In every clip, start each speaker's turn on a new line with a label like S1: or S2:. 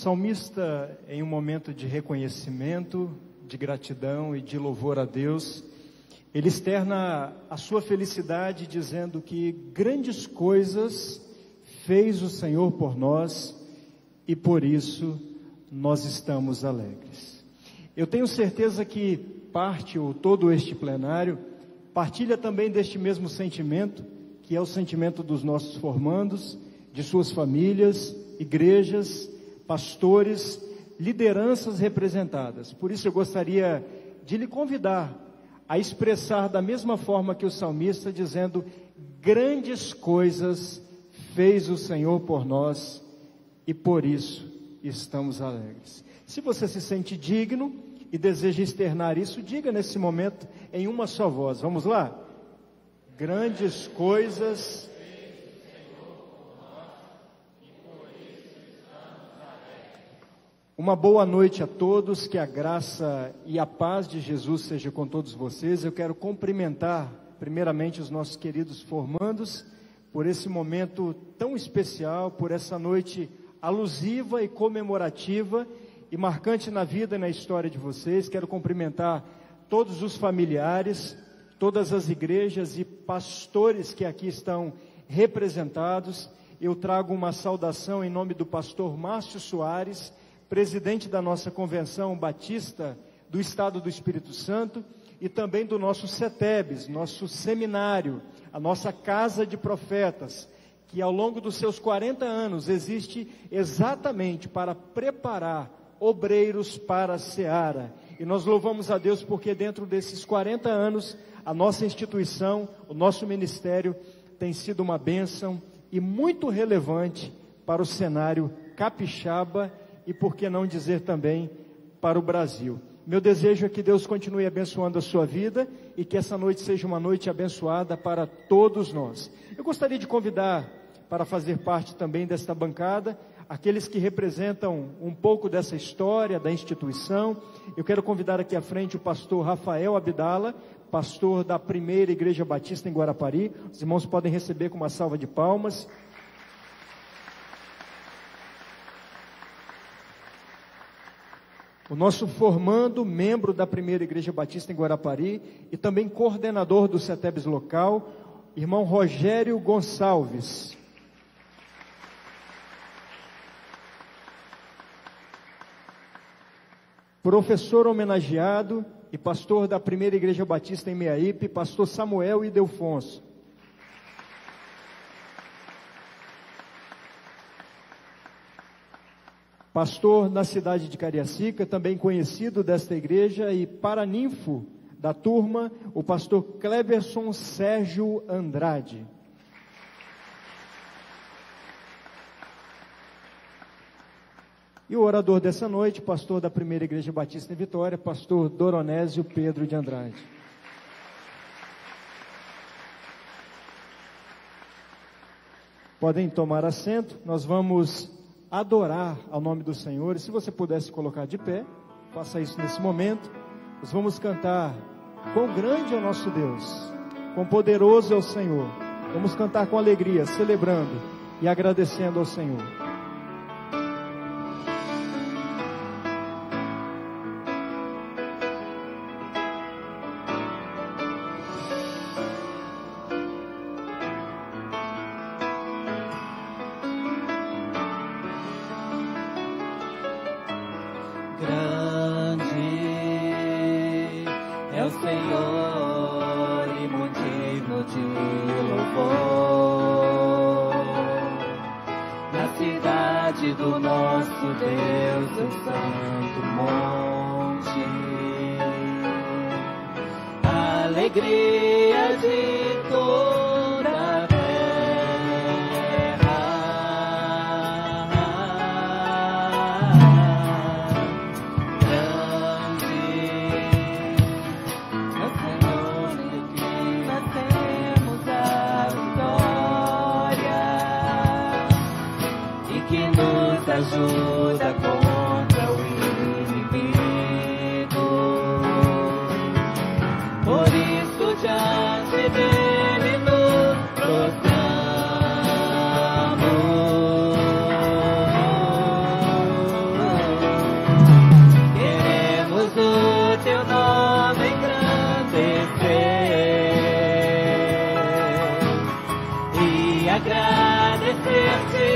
S1: salmista, em um momento de reconhecimento, de gratidão e de louvor a Deus, ele externa a sua felicidade dizendo que grandes coisas fez o Senhor por nós e por isso nós estamos alegres. Eu tenho certeza que parte ou todo este plenário partilha também deste mesmo sentimento, que é o sentimento dos nossos formandos, de suas famílias, igrejas, pastores, lideranças representadas. Por isso eu gostaria de lhe convidar a expressar da mesma forma que o salmista, dizendo: grandes coisas fez o Senhor por nós e por isso estamos alegres. Se você se sente digno e deseja externar isso, diga nesse momento em uma só voz. Vamos lá? Grandes coisas. Uma boa noite a todos, que a graça e a paz de Jesus seja com todos vocês. Eu quero cumprimentar primeiramente os nossos queridos formandos por esse momento tão especial, por essa noite alusiva e comemorativa e marcante na vida e na história de vocês. Quero cumprimentar todos os familiares, todas as igrejas e pastores que aqui estão representados. Eu trago uma saudação em nome do pastor Márcio Soares, presidente da nossa Convenção Batista do Estado do Espírito Santo, e também do nosso CETEBS, nosso seminário, a nossa Casa de Profetas, que ao longo dos seus 40 anos existe exatamente para preparar obreiros para a seara. E nós louvamos a Deus porque dentro desses 40 anos, a nossa instituição, o nosso ministério tem sido uma bênção e muito relevante para o cenário capixaba e, por que não dizer também, para o Brasil. Meu desejo é que Deus continue abençoando a sua vida e que essa noite seja uma noite abençoada para todos nós. Eu gostaria de convidar para fazer parte também desta bancada aqueles que representam um pouco dessa história da instituição. Eu quero convidar aqui à frente o pastor Rafael Abdala, pastor da Primeira Igreja Batista em Guarapari. Os irmãos podem receber com uma salva de palmas. O nosso formando, membro da Primeira Igreja Batista em Guarapari e também coordenador do CETEBS local, irmão Rogério Gonçalves. Professor homenageado e pastor da Primeira Igreja Batista em Meaípe, pastor Samuel Ildefonso. Pastor na cidade de Cariacica, também conhecido desta igreja, e paraninfo da turma, o pastor Cleberson Sérgio Andrade. E o orador dessa noite, pastor da Primeira Igreja Batista em Vitória, pastor Doronésio Pedro de Andrade. Podem tomar assento, nós vamos adorar ao nome do Senhor. E se você pudesse colocar de pé, faça isso nesse momento. Nós vamos cantar: quão grande é o nosso Deus, quão poderoso é o Senhor. Vamos cantar com alegria, celebrando e agradecendo ao Senhor.
S2: agradecer-te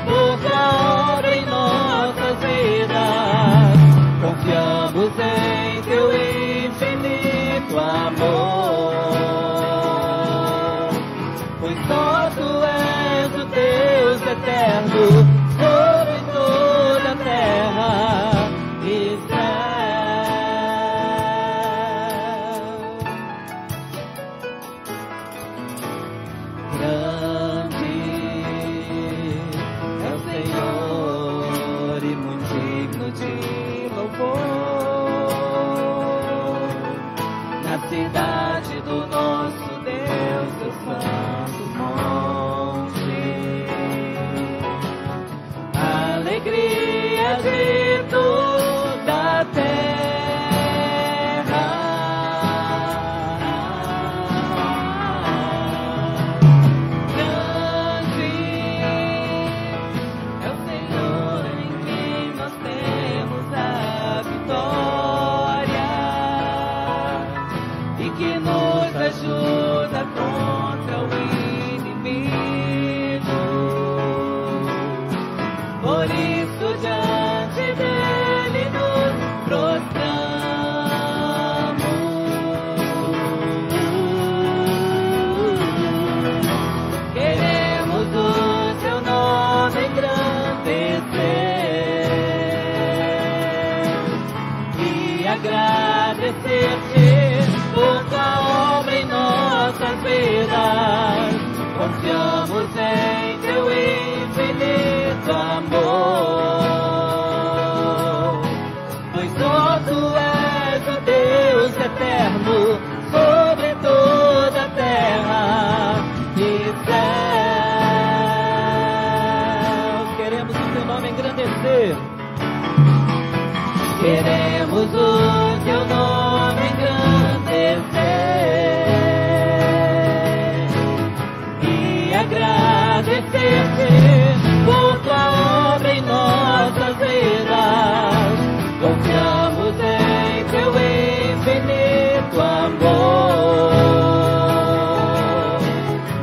S2: por tua obra em nossas vidas. Confiamos em teu infinito amor, pois só tu és o Deus eterno sobre toda a terra e grande é o Senhor e muito digno de louvor. Na cidade do nosso Deus, seus santos montes, alegria de toda a terra. Grande é o Senhor em quem nós temos a vitória e que nos ajuda contra o inimigo. Por isso diante dele nos prostramos. Queremos o seu nome engrandecer e agradecer-te por tua obra em nossas vidas. Confiamos em teu infinito amor, pois só tu és o Deus eterno sobre toda a terra e céu. Queremos o teu nome engrandecer. Queremos o teu nome engrandecer e agradecer-te por tua obra em nossas vidas. Confiamos em teu infinito amor,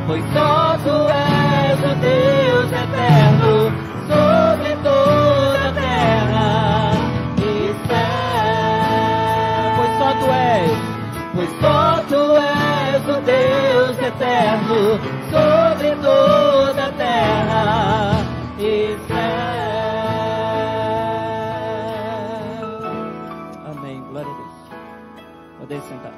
S2: pois só tu és o Deus eterno sobre toda a terra e céu. Pois só tu és o Deus eterno sobre toda a terra e céu. Amém. Glória a Deus. Podem sentar.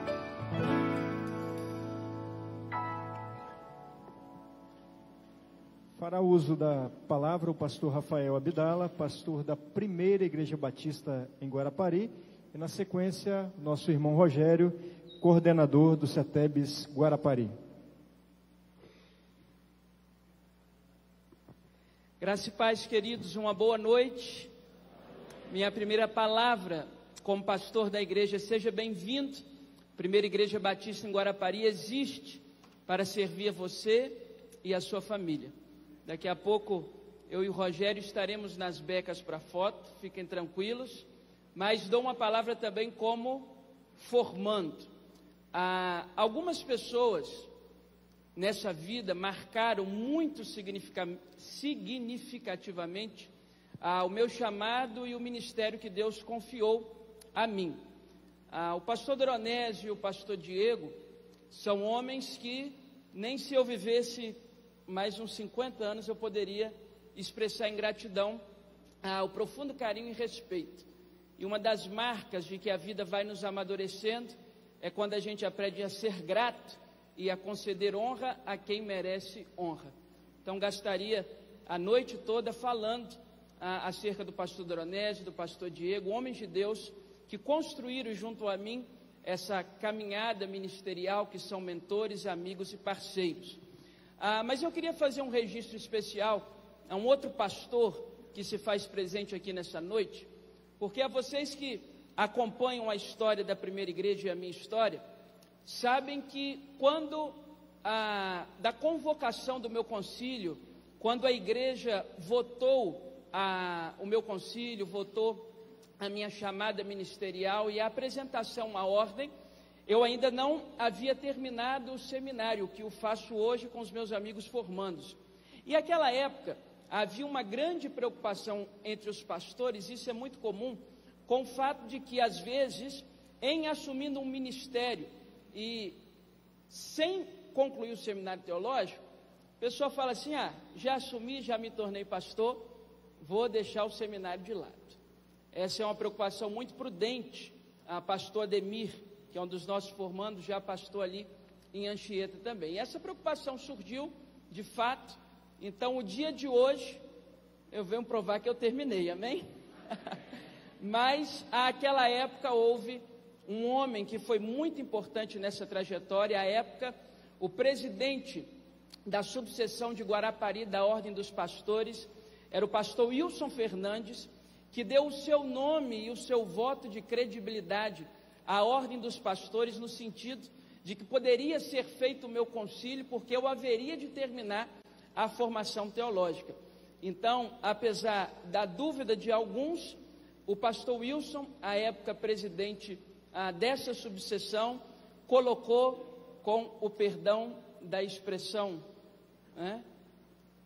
S1: Fará uso da palavra o pastor Rafael Abdala, pastor da Primeira Igreja Batista em Guarapari, e na sequência, nosso irmão Rogério, coordenador do CETEBS Guarapari.
S3: Graça e paz, queridos, uma boa noite. Minha primeira palavra como pastor da igreja, seja bem-vindo. Primeira Igreja Batista em Guarapari existe para servir a você e a sua família. Daqui a pouco eu e o Rogério estaremos nas becas para foto, fiquem tranquilos, mas dou uma palavra também como formando. Algumas pessoas nessa vida marcaram muito significativamente o meu chamado e o ministério que Deus confiou a mim. O pastor Doronésio e o pastor Diego são homens que nem se eu vivesse mais uns 50 anos eu poderia expressar em gratidão o profundo carinho e respeito. E uma das marcas de que a vida vai nos amadurecendo é quando a gente aprende a ser grato e a conceder honra a quem merece honra. Então gastaria a noite toda falando acerca do pastor Doronésio, do pastor Diego, homens de Deus que construíram junto a mim essa caminhada ministerial, que são mentores, amigos e parceiros. Mas eu queria fazer um registro especial a um outro pastor que se faz presente aqui nessa noite, porque a vocês que acompanham a história da Primeira Igreja e a minha história, sabem que quando da convocação do meu concílio, quando a igreja votou o meu concílio, votou a minha chamada ministerial e a apresentação à ordem, eu ainda não havia terminado o seminário, que eu faço hoje com os meus amigos formandos. E naquela época, havia uma grande preocupação entre os pastores, isso é muito comum, com o fato de que, às vezes, em assumindo um ministério e sem concluir o seminário teológico, a pessoa fala assim: já assumi, já me tornei pastor, vou deixar o seminário de lado. Essa é uma preocupação muito prudente. A pastor Ademir, que é um dos nossos formandos, já pastor ali em Anchieta também. E essa preocupação surgiu, de fato. Então, o dia de hoje, eu venho provar que eu terminei, amém? Mas, àquela época, houve um homem que foi muito importante nessa trajetória. À época, o presidente da subseção de Guarapari, da Ordem dos Pastores, era o pastor Wilson Fernandes, que deu o seu nome e o seu voto de credibilidade à Ordem dos Pastores, no sentido de que poderia ser feito o meu concílio, porque eu haveria de terminar a formação teológica. Então, apesar da dúvida de alguns, o pastor Wilson, à época presidente dessa subseção, colocou, com o perdão da expressão,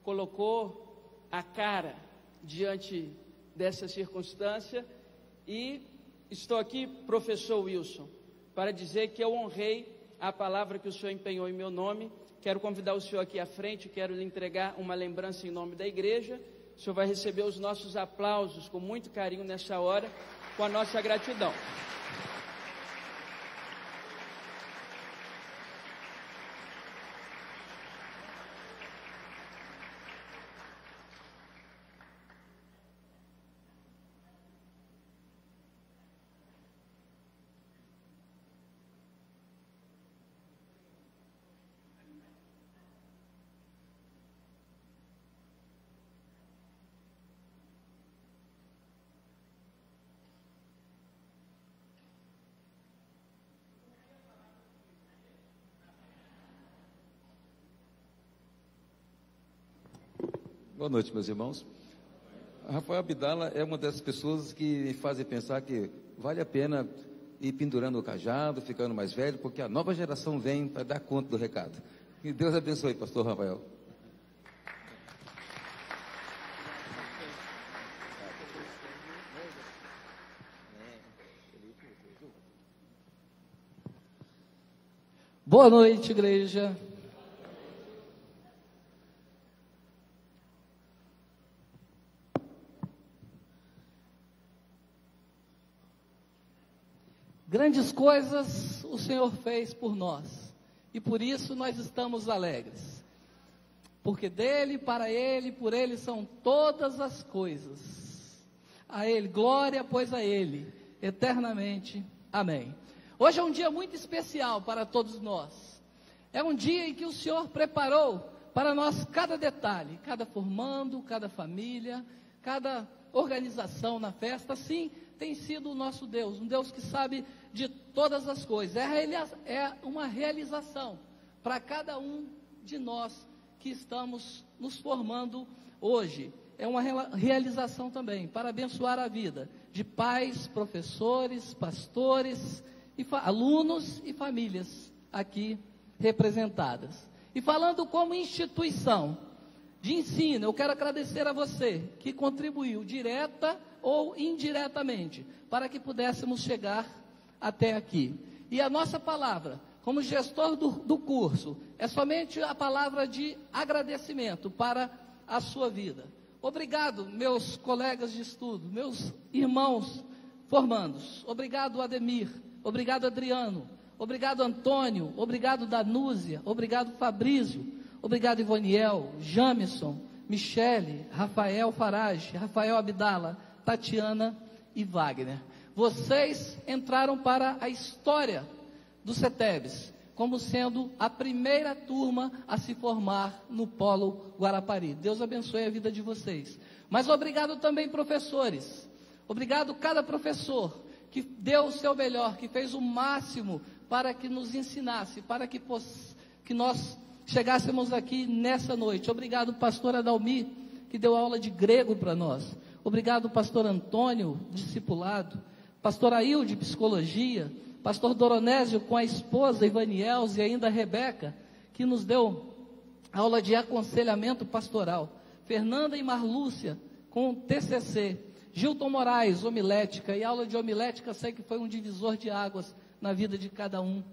S3: colocou a cara diante dessa circunstância. E estou aqui, professor Wilson, para dizer que eu honrei a palavra que o senhor empenhou em meu nome. Quero convidar o senhor aqui à frente, quero lhe entregar uma lembrança em nome da igreja. O senhor vai receber os nossos aplausos com muito carinho nessa hora, com a nossa gratidão.
S4: Boa noite, meus irmãos. Rafael Abdala é uma das pessoas que me fazem pensar que vale a pena ir pendurando o cajado, ficando mais velho, porque a nova geração vem para dar conta do recado. Que Deus abençoe, pastor Rafael.
S5: Boa noite, igreja. Grandes coisas o Senhor fez por nós, e por isso nós estamos alegres, porque dele, para ele, por ele são todas as coisas. A ele glória, pois a ele, eternamente. Amém. Hoje é um dia muito especial para todos nós. É um dia em que o Senhor preparou para nós cada detalhe, cada formando, cada família, cada organização na festa. Assim tem sido o nosso Deus, um Deus que sabe de todas as coisas. É uma realização para cada um de nós que estamos nos formando hoje. É uma realização também para abençoar a vida de pais, professores, pastores, alunos e famílias aqui representadas. E falando como instituição de ensino, eu quero agradecer a você que contribuiu direta ou indiretamente para que pudéssemos chegar até aqui. E a nossa palavra, como gestor do curso, é somente a palavra de agradecimento para a sua vida. Obrigado, meus colegas de estudo, meus irmãos formandos. Obrigado, Ademir. Obrigado, Adriano. Obrigado, Antônio. Obrigado, Danúzia. Obrigado, Fabrício. Obrigado, Ivoniel, Jamison, Michele, Rafael Farage, Rafael Abdala, Tatiana e Wagner. Vocês entraram para a história do CETEBS, como sendo a primeira turma a se formar no Polo Guarapari. Deus abençoe a vida de vocês. Mas obrigado também, professores. Obrigado cada professor que deu o seu melhor, que fez o máximo para que nos ensinasse, para que nós chegássemos aqui nessa noite. Obrigado, pastor Adalmi, que deu aula de grego para nós. Obrigado, pastor Antônio, discipulado. Pastor Ailde, psicologia. pastor Doronésio com a esposa Ivanielze e ainda a Rebeca, que nos deu aula de aconselhamento pastoral. Fernanda e Marlúcia com TCC. Gilton Moraes, homilética, e aula de homilética sei que foi um divisor de águas na vida de cada um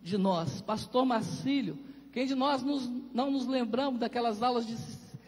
S5: de nós. Pastor Marcílio, quem de nós não nos lembramos daquelas aulas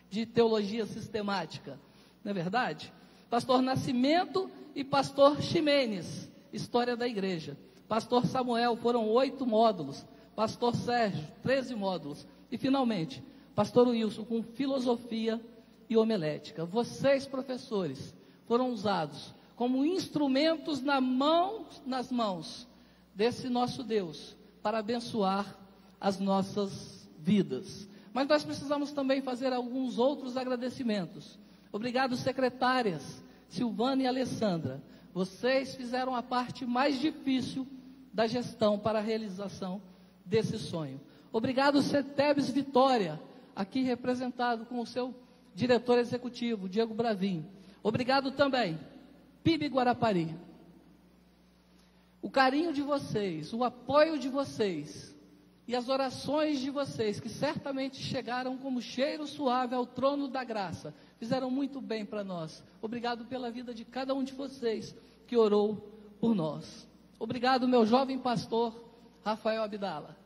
S5: de teologia sistemática, não é verdade? Pastor Nascimento e pastor Ximenes, história da igreja. Pastor Samuel, foram 8 módulos. Pastor Sérgio, 13 módulos. E finalmente, pastor Wilson, com filosofia e homilética. Vocês, professores, foram usados como instrumentos nas mãos desse nosso Deus, para abençoar as nossas vidas. Mas nós precisamos também fazer alguns outros agradecimentos. Obrigado, secretárias Silvana e Alessandra. Vocês fizeram a parte mais difícil da gestão para a realização desse sonho. Obrigado, CETEBS Vitória, aqui representado com o seu diretor executivo, Diego Bravin. Obrigado também, PIB Guarapari. O carinho de vocês, o apoio de vocês e as orações de vocês, que certamente chegaram como cheiro suave ao trono da graça, fizeram muito bem para nós. Obrigado pela vida de cada um de vocês que orou por nós. Obrigado, meu jovem pastor Rafael Abdala.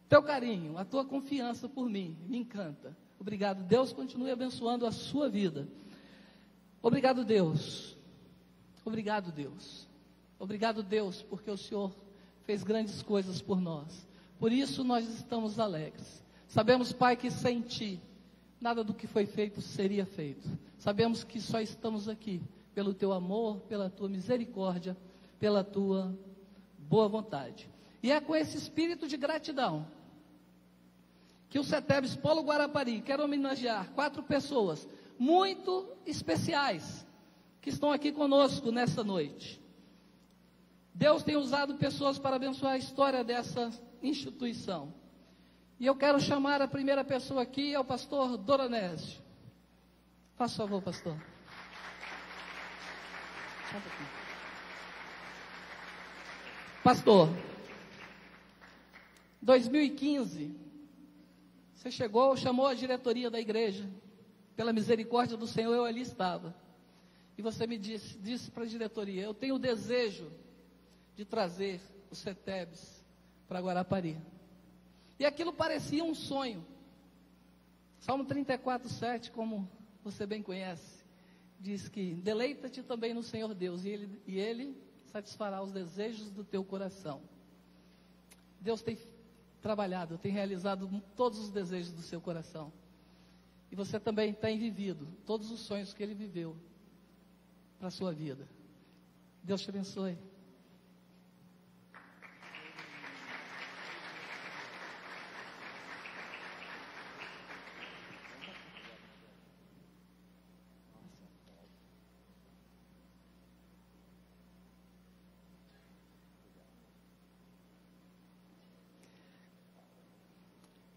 S5: Teu carinho, a tua confiança por mim, me encanta. Obrigado, Deus continue abençoando a sua vida. Obrigado, Deus. Obrigado, Deus. Obrigado, Deus, porque o Senhor fez grandes coisas por nós. Por isso nós estamos alegres. Sabemos, Pai, que sem Ti, nada do que foi feito seria feito. Sabemos que só estamos aqui pelo Teu amor, pela Tua misericórdia, pela Tua boa vontade. E é com esse espírito de gratidão que o CETEBS Polo Guarapari quer homenagear 4 pessoas muito especiais que estão aqui conosco nessa noite. Deus tem usado pessoas para abençoar a história dessa instituição. E eu quero chamar a primeira pessoa aqui, é o pastor Doronésio. Faça favor, pastor. Só um pouquinho. Pastor, 2015, você chegou, chamou a diretoria da igreja. Pela misericórdia do Senhor, eu ali estava. E você me disse para a diretoria: eu tenho o desejo de trazer o CETEBS para Guarapari. E aquilo parecia um sonho. Salmo 34:7, como você bem conhece, diz que deleita-te também no Senhor Deus, e Ele satisfará os desejos do teu coração. Deus tem trabalhado, tem realizado todos os desejos do seu coração. E você também tem vivido todos os sonhos que Ele viveu para a sua vida. Deus te abençoe.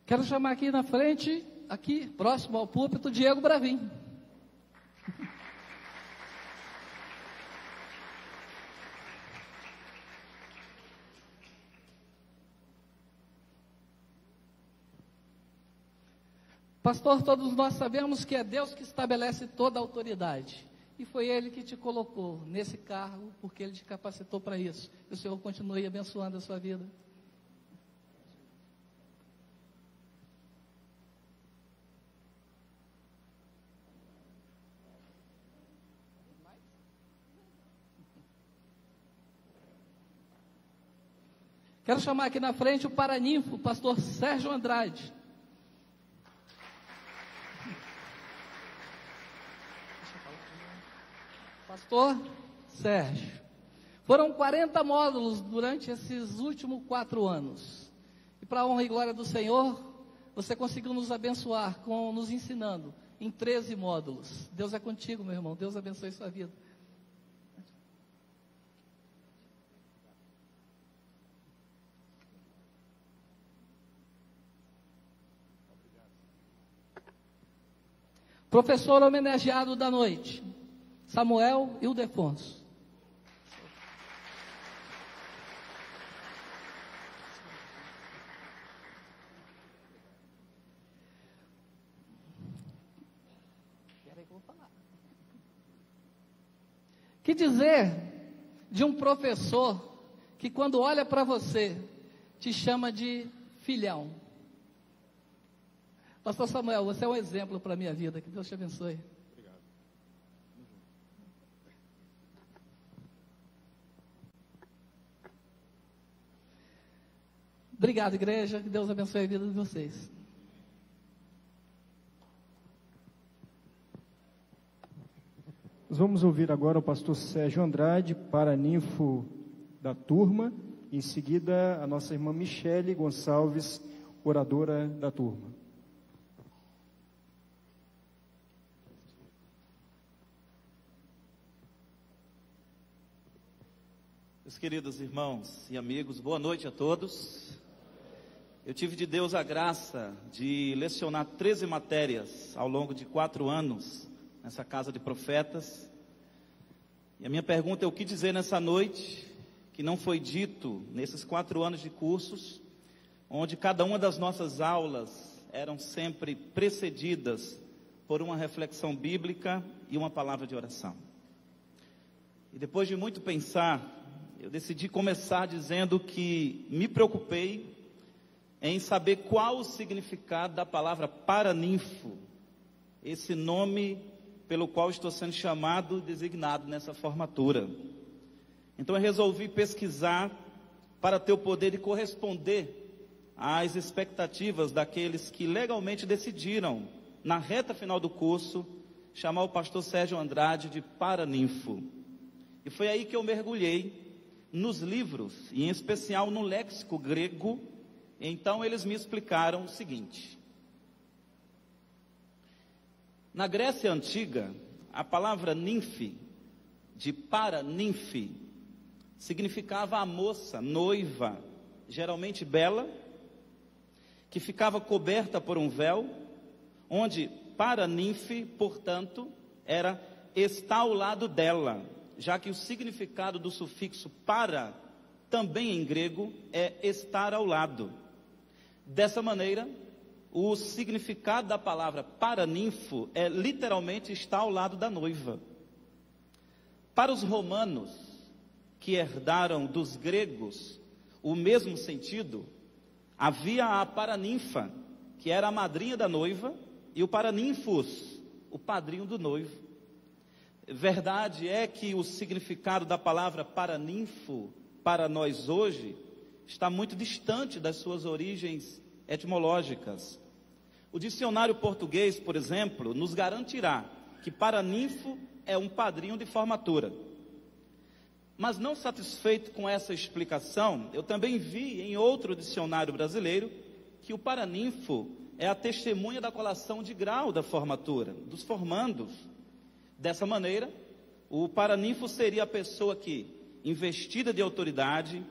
S5: Quero chamar aqui na frente, aqui próximo ao púlpito, Diego Bravin. Pastor, todos nós sabemos que é Deus que estabelece toda a autoridade. E foi Ele que te colocou nesse cargo, porque Ele te capacitou para isso. E o Senhor continue abençoando a sua vida. Quero chamar aqui na frente o paraninfo, o pastor Sérgio Andrade. Pastor Sérgio. Foram 40 módulos durante esses últimos 4 anos. E para a honra e glória do Senhor, você conseguiu nos abençoar, nos ensinando em 13 módulos. Deus é contigo, meu irmão. Deus abençoe sua vida. Professor homenageado da noite, Samuel Ildefonso. vou falar. Que dizer de um professor que quando olha para você, te chama de filhão? Pastor Samuel, você é um exemplo para a minha vida, que Deus te abençoe.
S1: Obrigado.
S5: Obrigado, igreja, que Deus abençoe a vida de vocês.
S1: Nós vamos ouvir agora o pastor Sérgio Andrade, paraninfo da turma. Em seguida, a nossa irmã Michele Gonçalves, oradora da turma.
S6: Meus queridos irmãos e amigos, boa noite a todos. Eu tive de Deus a graça de lecionar 13 matérias ao longo de 4 anos nessa casa de profetas. E a minha pergunta é: o que dizer nessa noite que não foi dito nesses 4 anos de cursos, onde cada uma das nossas aulas eram sempre precedidas por uma reflexão bíblica e uma palavra de oração. E depois de muito pensar, eu decidi começar dizendo que me preocupei em saber qual o significado da palavra paraninfo, esse nome pelo qual estou sendo chamado, designado nessa formatura. Então eu resolvi pesquisar para ter o poder de corresponder às expectativas daqueles que legalmente decidiram, na reta final do curso, chamar o pastor Sérgio Andrade de paraninfo. E foi aí que eu mergulhei nos livros, e em especial no léxico grego. Então eles me explicaram o seguinte: na Grécia Antiga, a palavra ninfe, de paraninfe, significava a moça, noiva, geralmente bela, que ficava coberta por um véu, onde paraninfe, portanto, era estar ao lado dela, já que o significado do sufixo para, também em grego, é estar ao lado. Dessa maneira, o significado da palavra paraninfo é literalmente estar ao lado da noiva. Para os romanos, que herdaram dos gregos o mesmo sentido, havia a paraninfa, que era a madrinha da noiva, e o paraninfos, o padrinho do noivo. Verdade é que o significado da palavra paraninfo para nós hoje está muito distante das suas origens etimológicas. O dicionário português, por exemplo, nos garantirá que paraninfo é um padrinho de formatura. Mas não satisfeito com essa explicação, eu também vi em outro dicionário brasileiro que o paraninfo é a testemunha da colação de grau da formatura, dos formandos. Dessa maneira, o paraninfo seria a pessoa que, investida de autoridade,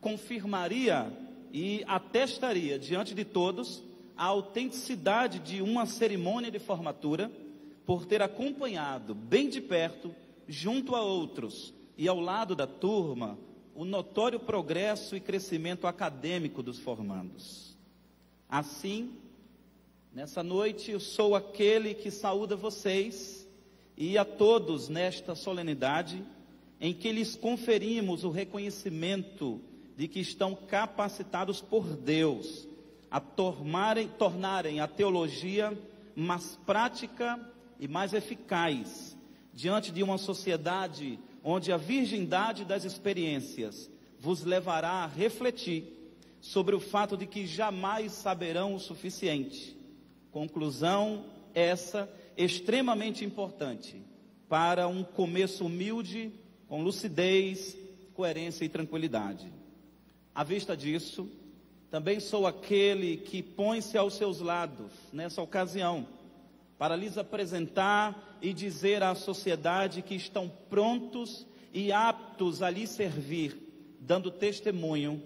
S6: confirmaria e atestaria diante de todos a autenticidade de uma cerimônia de formatura, por ter acompanhado bem de perto, junto a outros e ao lado da turma, o notório progresso e crescimento acadêmico dos formandos. Assim, nessa noite eu sou aquele que saúda vocês e a todos nesta solenidade, em que lhes conferimos o reconhecimento de que estão capacitados por Deus a tornarem a teologia mais prática e mais eficaz, diante de uma sociedade onde a virgindade das experiências vos levará a refletir sobre o fato de que jamais saberão o suficiente. Conclusão essa extremamente importante para um começo humilde, com lucidez, coerência e tranquilidade. À vista disso, também sou aquele que põe-se aos seus lados nessa ocasião, para lhes apresentar e dizer à sociedade que estão prontos e aptos a lhes servir, dando testemunho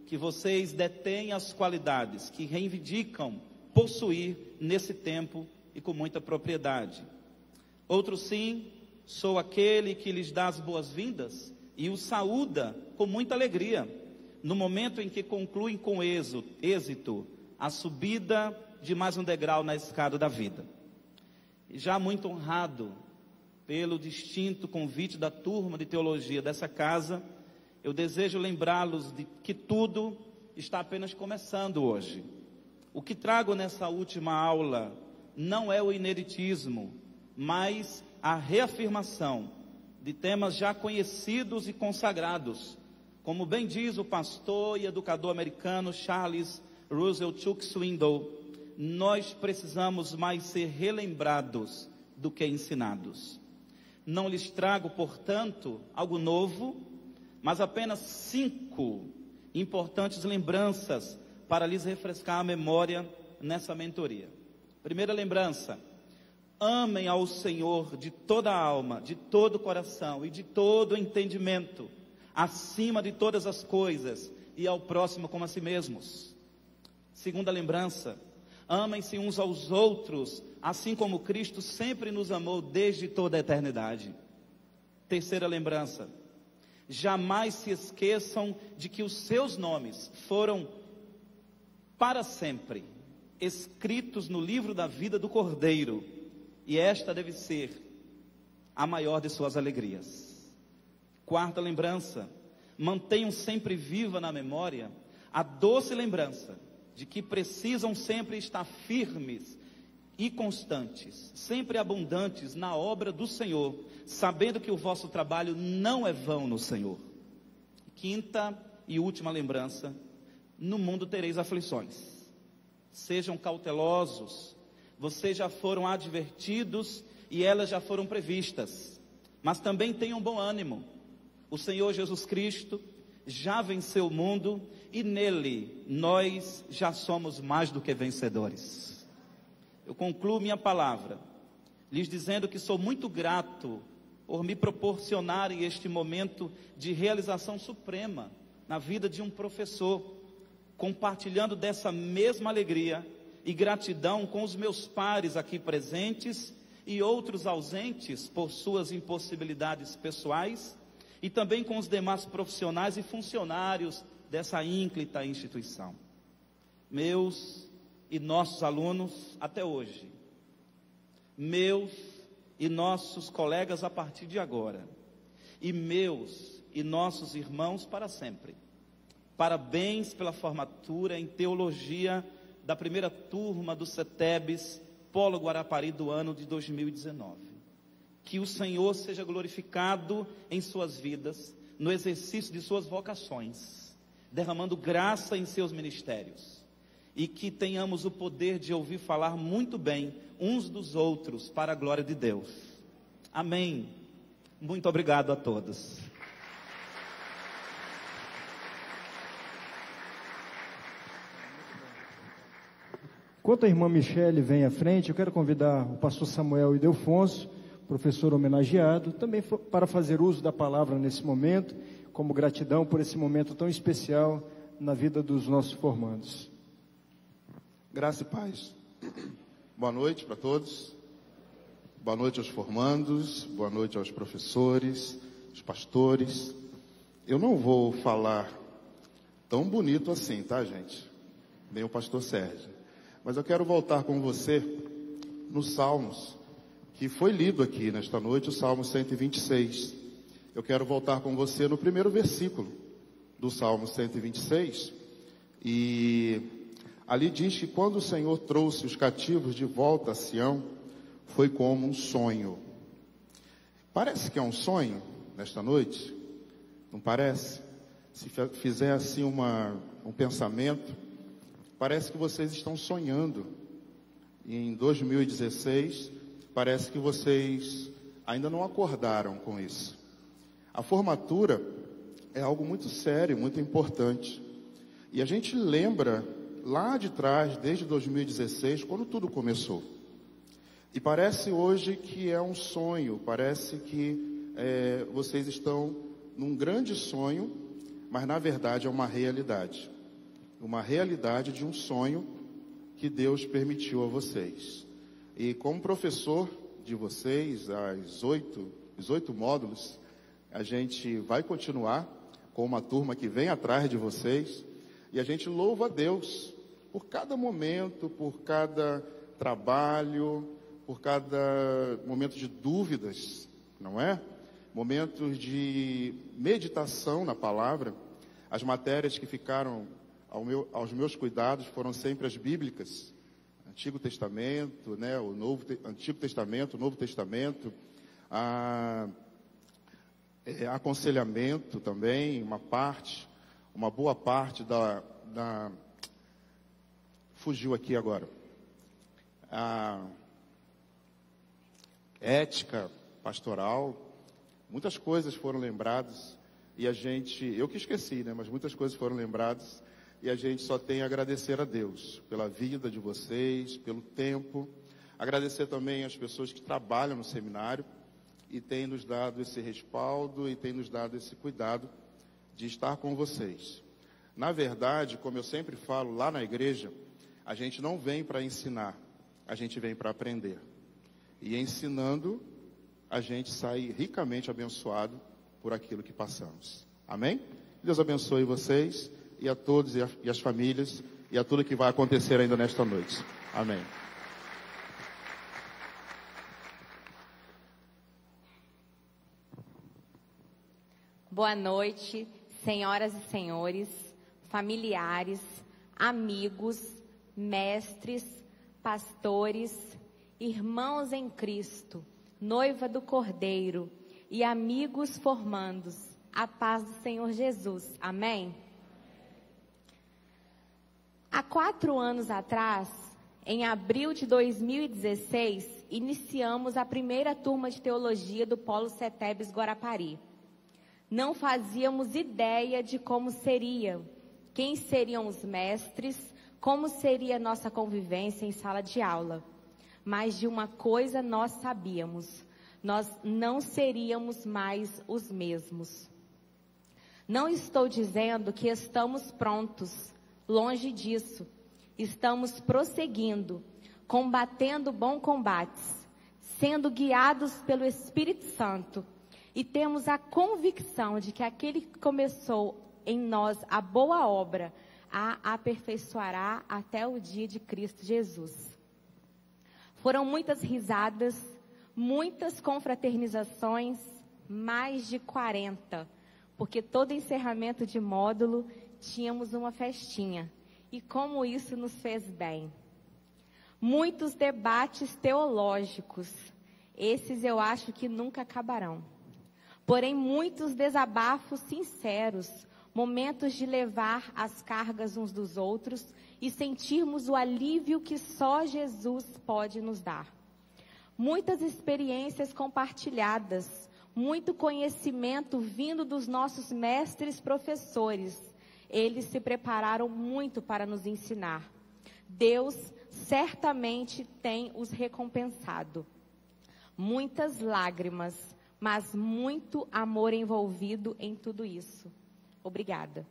S6: que vocês detêm as qualidades que reivindicam possuir nesse tempo e com muita propriedade. Outro sim, sou aquele que lhes dá as boas-vindas e os saúda com muita alegria, no momento em que concluem com êxito a subida de mais um degrau na escada da vida. já muito honrado pelo distinto convite da turma de teologia dessa casa, eu desejo lembrá-los de que tudo está apenas começando hoje. O que trago nessa última aula não é o ineditismo, mas a reafirmação de temas já conhecidos e consagrados, como bem diz o pastor e educador americano Charles Russell Chuck Swindoll, nós precisamos mais ser relembrados do que ensinados. Não lhes trago, portanto, algo novo, mas apenas 5 importantes lembranças para lhes refrescar a memória nessa mentoria. Primeira lembrança: amem ao Senhor de toda a alma, de todo o coração e de todo o entendimento, acima de todas as coisas, e ao próximo como a si mesmos. Segunda lembrança: amem-se uns aos outros, assim como Cristo sempre nos amou desde toda a eternidade. Terceira lembrança: jamais se esqueçam de que os seus nomes foram para sempre escritos no livro da vida do Cordeiro, e esta deve ser a maior de suas alegrias. Quarta lembrança: mantenham sempre viva na memória a doce lembrança de que precisam sempre estar firmes e constantes, sempre abundantes na obra do Senhor, sabendo que o vosso trabalho não é vão no Senhor. Quinta e última lembrança: no mundo tereis aflições. Sejam cautelosos, vocês já foram advertidos e elas já foram previstas, mas também tenham bom ânimo. O Senhor Jesus Cristo já venceu o mundo e nele nós já somos mais do que vencedores. Eu concluo minha palavra lhes dizendo que sou muito grato por me proporcionarem este momento de realização suprema na vida de um professor, compartilhando dessa mesma alegria e gratidão com os meus pares aqui presentes e outros ausentes por suas impossibilidades pessoais, e também com os demais profissionais e funcionários dessa ínclita instituição. Meus e nossos alunos até hoje, meus e nossos colegas a partir de agora, e meus e nossos irmãos para sempre. Parabéns pela formatura em teologia da primeira turma do CETEBS Polo Guarapari do ano de 2019. Que o Senhor seja glorificado em suas vidas, no exercício de suas vocações, derramando graça em seus ministérios, e que tenhamos o poder de ouvir falar muito bem uns dos outros para a glória de Deus. Amém. Muito obrigado a todos.
S1: Enquanto a irmã Michele vem à frente, eu quero convidar o pastor Samuel Ildefonso, professor homenageado, também para fazer uso da palavra nesse momento, como gratidão por esse momento tão especial na vida dos nossos formandos.
S7: Graça e paz. Boa noite para todos. Boa noite aos formandos, boa noite aos professores, aos pastores. Eu não vou falar tão bonito assim, tá, gente? Nem o pastor Sérgio. Mas eu quero voltar com você nos Salmos, que foi lido aqui nesta noite, o Salmo 126. Eu quero voltar com você no primeiro versículo do Salmo 126. E ali diz que quando o Senhor trouxe os cativos de volta a Sião, foi como um sonho. Parece que é um sonho nesta noite? Não parece? Se fizer assim um pensamento, parece que vocês estão sonhando. E em 2016, parece que vocês ainda não acordaram com isso. A formatura é algo muito sério, muito importante. E a gente lembra lá de trás, desde 2016, quando tudo começou. E parece hoje que é um sonho, parece que vocês estão num grande sonho, mas na verdade é uma realidade. Uma realidade de um sonho que Deus permitiu a vocês. E como professor de vocês, os 8 módulos, a gente vai continuar com uma turma que vem atrás de vocês, e a gente louva a Deus por cada momento, por cada trabalho, por cada momento de dúvidas, não é? Momentos de meditação na palavra. As matérias que ficaram aos meus cuidados foram sempre as bíblicas, Antigo Testamento, né? Antigo Testamento, Novo Testamento, aconselhamento também, uma boa parte fugiu aqui agora, a ética pastoral, muitas coisas foram lembradas e eu que esqueci, né? Mas muitas coisas foram lembradas e a gente só tem a agradecer a Deus pela vida de vocês, pelo tempo, agradecer também às pessoas que trabalham no seminário e têm nos dado esse respaldo e têm nos dado esse cuidado de estar com vocês. Na verdade, como eu sempre falo lá na igreja, a gente não vem para ensinar, a gente vem para aprender. E ensinando, a gente sai ricamente abençoado por aquilo que passamos. Amém? Deus abençoe vocês e a todos e as famílias e a tudo que vai acontecer ainda nesta noite. Amém.
S8: Boa noite, senhoras e senhores, familiares, amigos, mestres, pastores, irmãos em Cristo, noiva do Cordeiro e amigos formandos, a paz do Senhor Jesus. Amém? Há 4 anos atrás, em abril de 2016, iniciamos a primeira turma de teologia do Polo CETEBS Guarapari. Não fazíamos ideia de como seria, quem seriam os mestres, como seria nossa convivência em sala de aula. Mas de uma coisa nós sabíamos, nós não seríamos mais os mesmos. Não estou dizendo que estamos prontos, longe disso. Estamos prosseguindo, combatendo o bom combate, sendo guiados pelo Espírito Santo. E temos a convicção de que aquele que começou em nós a boa obra, a aperfeiçoará até o dia de Cristo Jesus. Foram muitas risadas, muitas confraternizações, mais de 40, porque todo encerramento de módulo tínhamos uma festinha. E como isso nos fez bem. Muitos debates teológicos, esses eu acho que nunca acabarão. Porém, muitos desabafos sinceros, momentos de levar as cargas uns dos outros e sentirmos o alívio que só Jesus pode nos dar. Muitas experiências compartilhadas, muito conhecimento vindo dos nossos mestres professores. Eles se prepararam muito para nos ensinar. Deus certamente tem os recompensado. Muitas lágrimas, mas muito amor envolvido em tudo isso. Obrigada.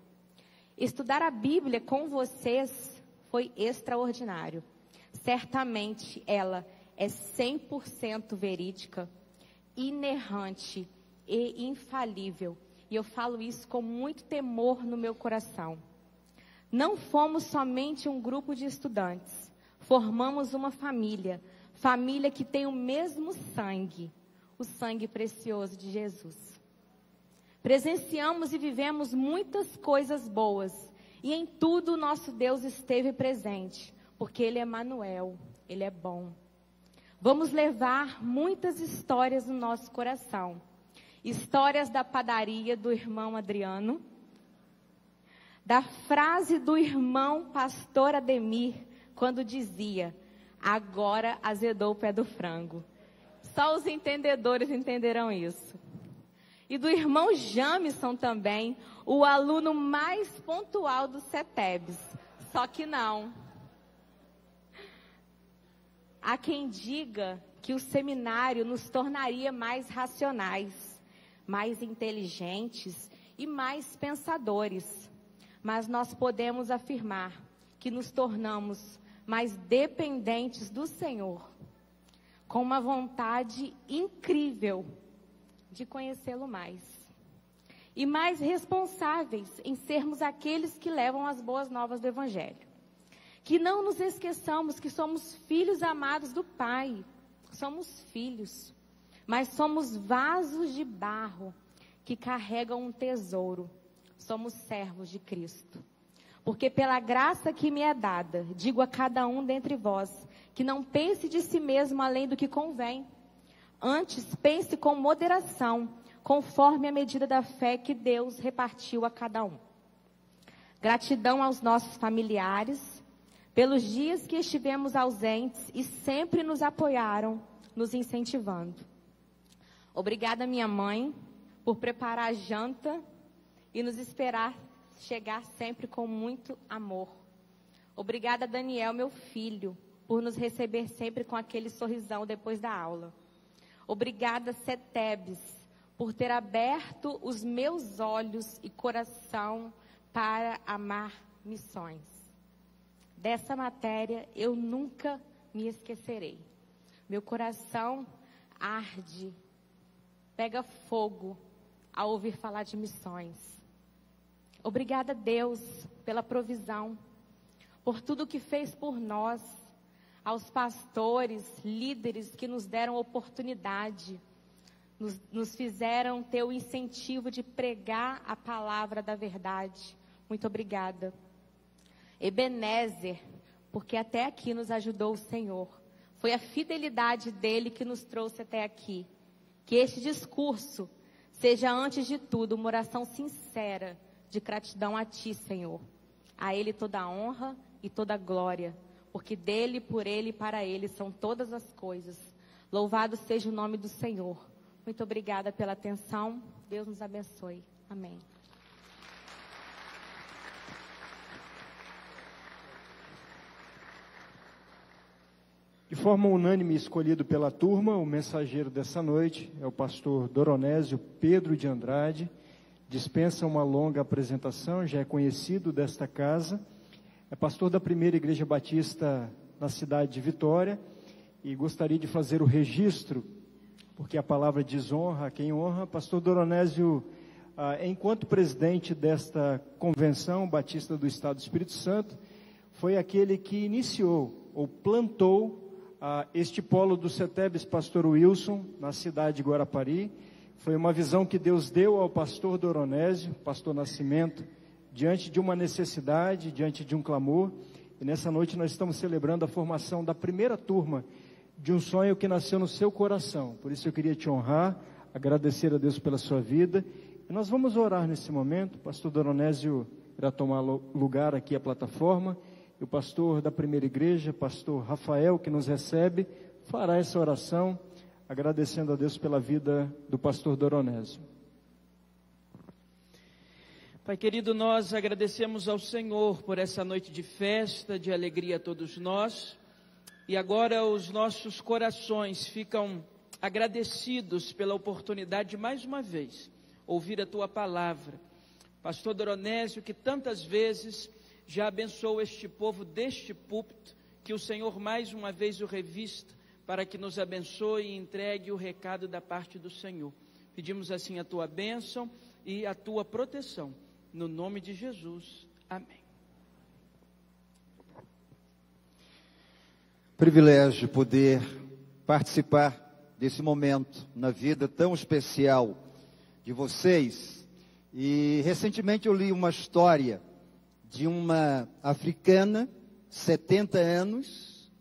S8: Estudar a Bíblia com vocês foi extraordinário. Certamente ela é 100% verídica, inerrante e infalível. E eu falo isso com muito temor no meu coração. Não fomos somente um grupo de estudantes. Formamos uma família. Família que tem o mesmo sangue. O sangue precioso de Jesus. Presenciamos e vivemos muitas coisas boas. E em tudo o nosso Deus esteve presente. Porque Ele é Emanuel. Ele é bom. Vamos levar muitas histórias no nosso coração. Histórias da padaria do irmão Adriano. Da frase do irmão pastor Ademir. Quando dizia, agora azedou o pé do frango. Só os entendedores entenderão isso. E do irmão Jamison também, o aluno mais pontual do CETEBS. Só que não. Há quem diga que o seminário nos tornaria mais racionais, mais inteligentes e mais pensadores. Mas nós podemos afirmar que nos tornamos mais dependentes do Senhor, com uma vontade incrível de conhecê-lo mais. E mais responsáveis em sermos aqueles que levam as boas novas do Evangelho. Que não nos esqueçamos que somos filhos amados do Pai. somos filhos, mas somos vasos de barro que carregam um tesouro. Somos servos de Cristo. Porque pela graça que me é dada, digo a cada um dentre vós, que não pense de si mesmo além do que convém. Antes, pense com moderação, conforme a medida da fé que Deus repartiu a cada um. Gratidão aos nossos familiares, pelos dias que estivemos ausentes e sempre nos apoiaram, nos incentivando. Obrigada, minha mãe, por preparar a janta e nos esperar chegar sempre com muito amor. Obrigada, Daniel, meu filho, por nos receber sempre com aquele sorrisão depois da aula. Obrigada, CETEBS, por ter aberto os meus olhos e coração para amar missões. Dessa matéria eu nunca me esquecerei. Meu coração arde, pega fogo ao ouvir falar de missões. Obrigada, Deus, pela provisão, por tudo que fez por nós, aos pastores, líderes que nos deram oportunidade, nos fizeram ter o incentivo de pregar a palavra da verdade. Muito obrigada. Ebenezer, porque até aqui nos ajudou o Senhor. Foi a fidelidade dele que nos trouxe até aqui. Que este discurso seja, antes de tudo, uma oração sincera de gratidão a ti, Senhor. A ele toda a honra e toda a glória, porque dele, por ele e para ele são todas as coisas. Louvado seja o nome do Senhor. Muito obrigada pela atenção. Deus nos abençoe. Amém.
S1: De forma unânime escolhido pela turma, o mensageiro dessa noite é o pastor Doronésio Pedro de Andrade. Dispensa uma longa apresentação, já é conhecido desta casa. É pastor da Primeira Igreja Batista na cidade de Vitória. E gostaria de fazer o registro, porque a palavra diz honra a quem honra. Pastor Doronésio, enquanto presidente desta convenção batista do Estado do Espírito Santo, foi aquele que iniciou ou plantou este polo do CETEBS Pastor Wilson, na cidade de Guarapari. Foi uma visão que Deus deu ao pastor Doronésio, pastor Nascimento, diante de uma necessidade, diante de um clamor. E nessa noite nós estamos celebrando a formação da primeira turma de um sonho que nasceu no seu coração. Por isso eu queria te honrar, agradecer a Deus pela sua vida. E nós vamos orar nesse momento. O pastor Doronésio irá tomar lugar aqui à plataforma. E o pastor da primeira igreja, pastor Rafael, que nos recebe, fará essa oração, agradecendo a Deus pela vida do pastor Doronésio.
S3: Pai querido, nós agradecemos ao Senhor por essa noite de festa, de alegria a todos nós. E agora os nossos corações ficam agradecidos pela oportunidade de mais uma vez ouvir a Tua palavra. Pastor Doronésio, que tantas vezes já abençoou este povo deste púlpito, que o Senhor mais uma vez o revista, para que nos abençoe e entregue o recado da parte do Senhor. Pedimos assim a Tua bênção e a Tua proteção, no nome de Jesus. Amém.
S9: Privilégio poder participar desse momento na vida tão especial de vocês. E recentemente eu li uma história de uma africana, 70 anos,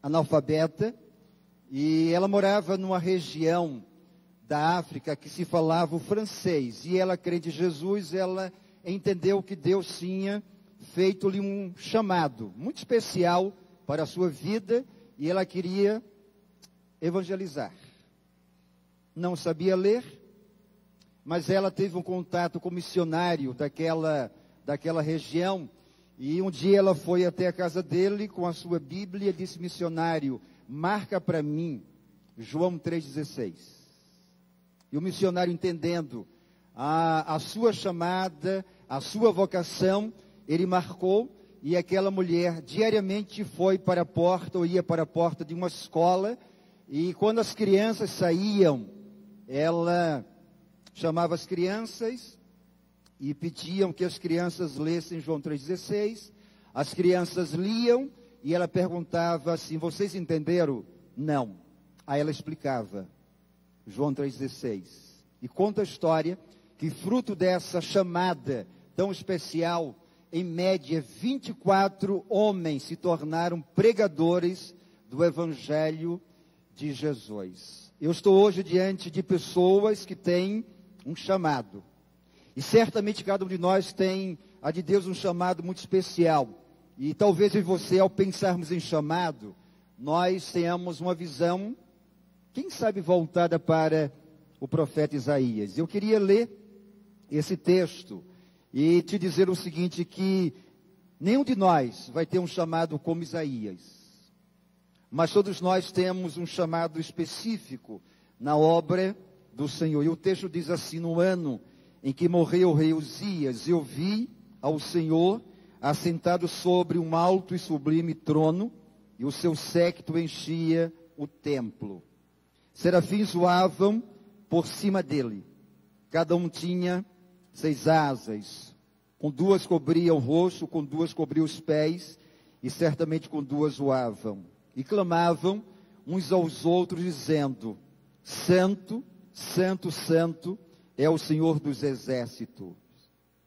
S9: analfabeta, e ela morava numa região da África que se falava o francês, e ela, crente em Jesus, ela entendeu que Deus tinha feito-lhe um chamado muito especial para a sua vida, e ela queria evangelizar. Não sabia ler, mas ela teve um contato com o missionário daquela região, e um dia ela foi até a casa dele com a sua Bíblia e disse: missionário, marca para mim João 3,16. E o missionário, entendendo a sua chamada, a sua vocação, ele marcou, e aquela mulher diariamente foi para a porta, ou ia para a porta de uma escola, e quando as crianças saíam, ela chamava as crianças e pediam que as crianças lessem João 3,16. As crianças liam e ela perguntava assim: vocês entenderam? Não. Aí ela explicava, João 3,16. E conta a história que fruto dessa chamada tão especial, em média 24 homens se tornaram pregadores do Evangelho de Jesus. Eu estou hoje diante de pessoas que têm um chamado. E certamente cada um de nós tem, a de Deus, um chamado muito especial. E talvez eu e você, ao pensarmos em chamado, nós tenhamos uma visão, quem sabe, voltada para o profeta Isaías. Eu queria ler esse texto e te dizer o seguinte, que nenhum de nós vai ter um chamado como Isaías. Mas todos nós temos um chamado específico na obra do Senhor. E o texto diz assim: no ano em que morreu o rei Uzias, eu vi ao Senhor assentado sobre um alto e sublime trono, e o seu séquito enchia o templo. Serafins voavam por cima dele. Cada um tinha 6 asas. Com 2 cobria o rosto, com 2 cobria os pés, e certamente com 2 voavam. E clamavam uns aos outros, dizendo: Santo, Santo, Santo é o Senhor dos exércitos.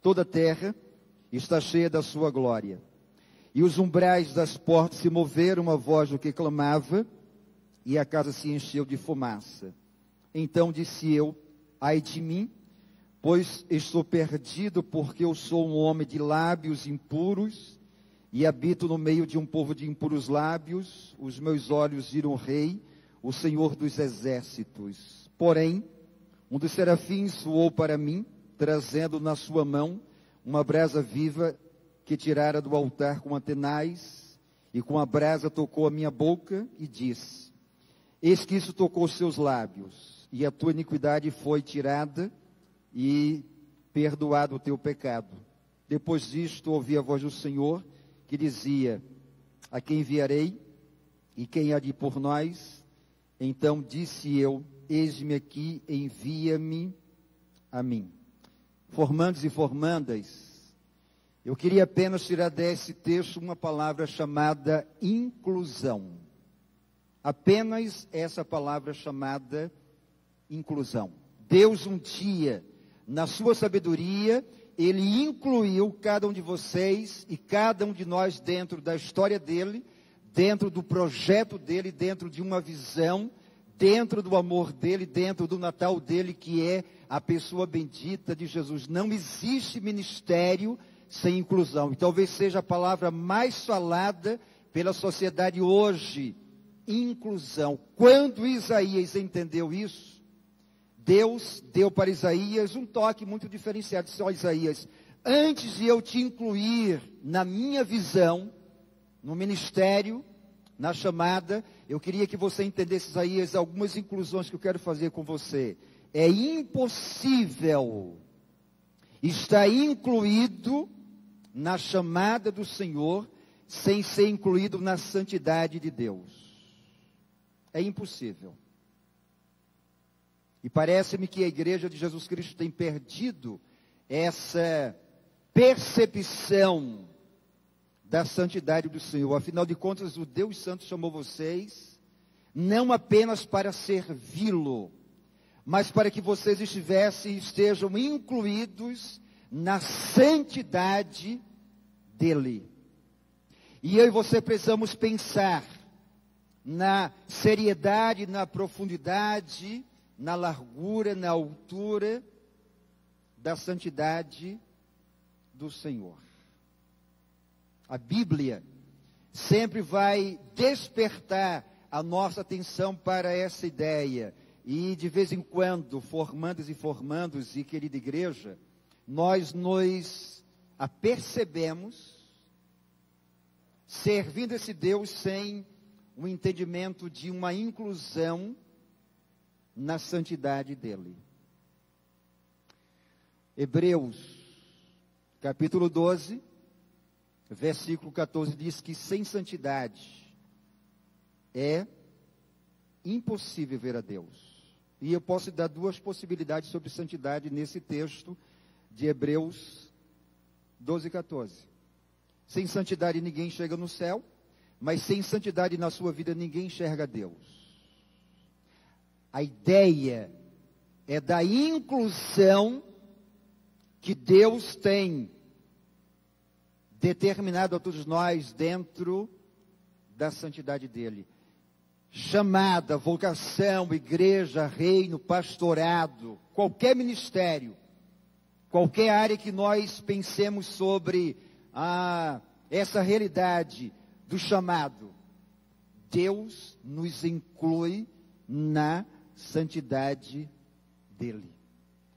S9: Toda a terra está cheia da sua glória. E os umbrais das portas se moveram, uma voz do que clamava, e a casa se encheu de fumaça. Então disse eu: ai de mim, pois estou perdido, porque eu sou um homem de lábios impuros, e habito no meio de um povo de impuros lábios. Os meus olhos viram o Rei, o Senhor dos exércitos. Porém, um dos serafins voou para mim, trazendo na sua mão uma brasa viva que tirara do altar com tenaz, e com a brasa tocou a minha boca e disse: eis que isso tocou os seus lábios, e a tua iniquidade foi tirada e perdoado o teu pecado. Depois disto ouvi a voz do Senhor que dizia: a quem enviarei e quem há de ir por nós? Então disse eu: eis-me aqui, envia-me a mim. Formandos e formandas, eu queria apenas tirar desse texto uma palavra chamada inclusão. Apenas essa palavra chamada inclusão. Deus um dia, na sua sabedoria, Ele incluiu cada um de vocês e cada um de nós dentro da história dEle, dentro do projeto dEle, dentro de uma visão, dentro do amor dEle, dentro do Natal dEle, que é a pessoa bendita de Jesus. Não existe ministério sem inclusão. E talvez seja a palavra mais falada pela sociedade hoje, inclusão. Quando Isaías entendeu isso, Deus deu para Isaías um toque muito diferenciado. Disse: ó, Isaías, antes de eu te incluir na minha visão, no ministério, na chamada, eu queria que você entendesse, Isaías, algumas inclusões que eu quero fazer com você. É impossível estar incluído na chamada do Senhor sem ser incluído na santidade de Deus. É impossível. E parece-me que a igreja de Jesus Cristo tem perdido essa percepção da santidade do Senhor. Afinal de contas, o Deus Santo chamou vocês não apenas para servi-lo, mas para que vocês estejam incluídos na santidade dele. E eu e você precisamos pensar na seriedade, na profundidade, na largura, na altura da santidade do Senhor. A Bíblia sempre vai despertar a nossa atenção para essa ideia. E de vez em quando, formandos e formandos e querida igreja, nós nos apercebemos servindo esse Deus sem o entendimento de uma inclusão na santidade dele. Hebreus, capítulo 12, versículo 14, diz que sem santidade é impossível ver a Deus. E eu posso dar 2 possibilidades sobre santidade nesse texto de Hebreus 12, 14. Sem santidade ninguém chega no céu, mas sem santidade na sua vida ninguém enxerga Deus. A ideia é da inclusão que Deus tem determinado a todos nós dentro da santidade dele. Chamada, vocação, igreja, reino, pastorado, qualquer ministério, qualquer área que nós pensemos sobre essa realidade do chamado, Deus nos inclui na santidade dele.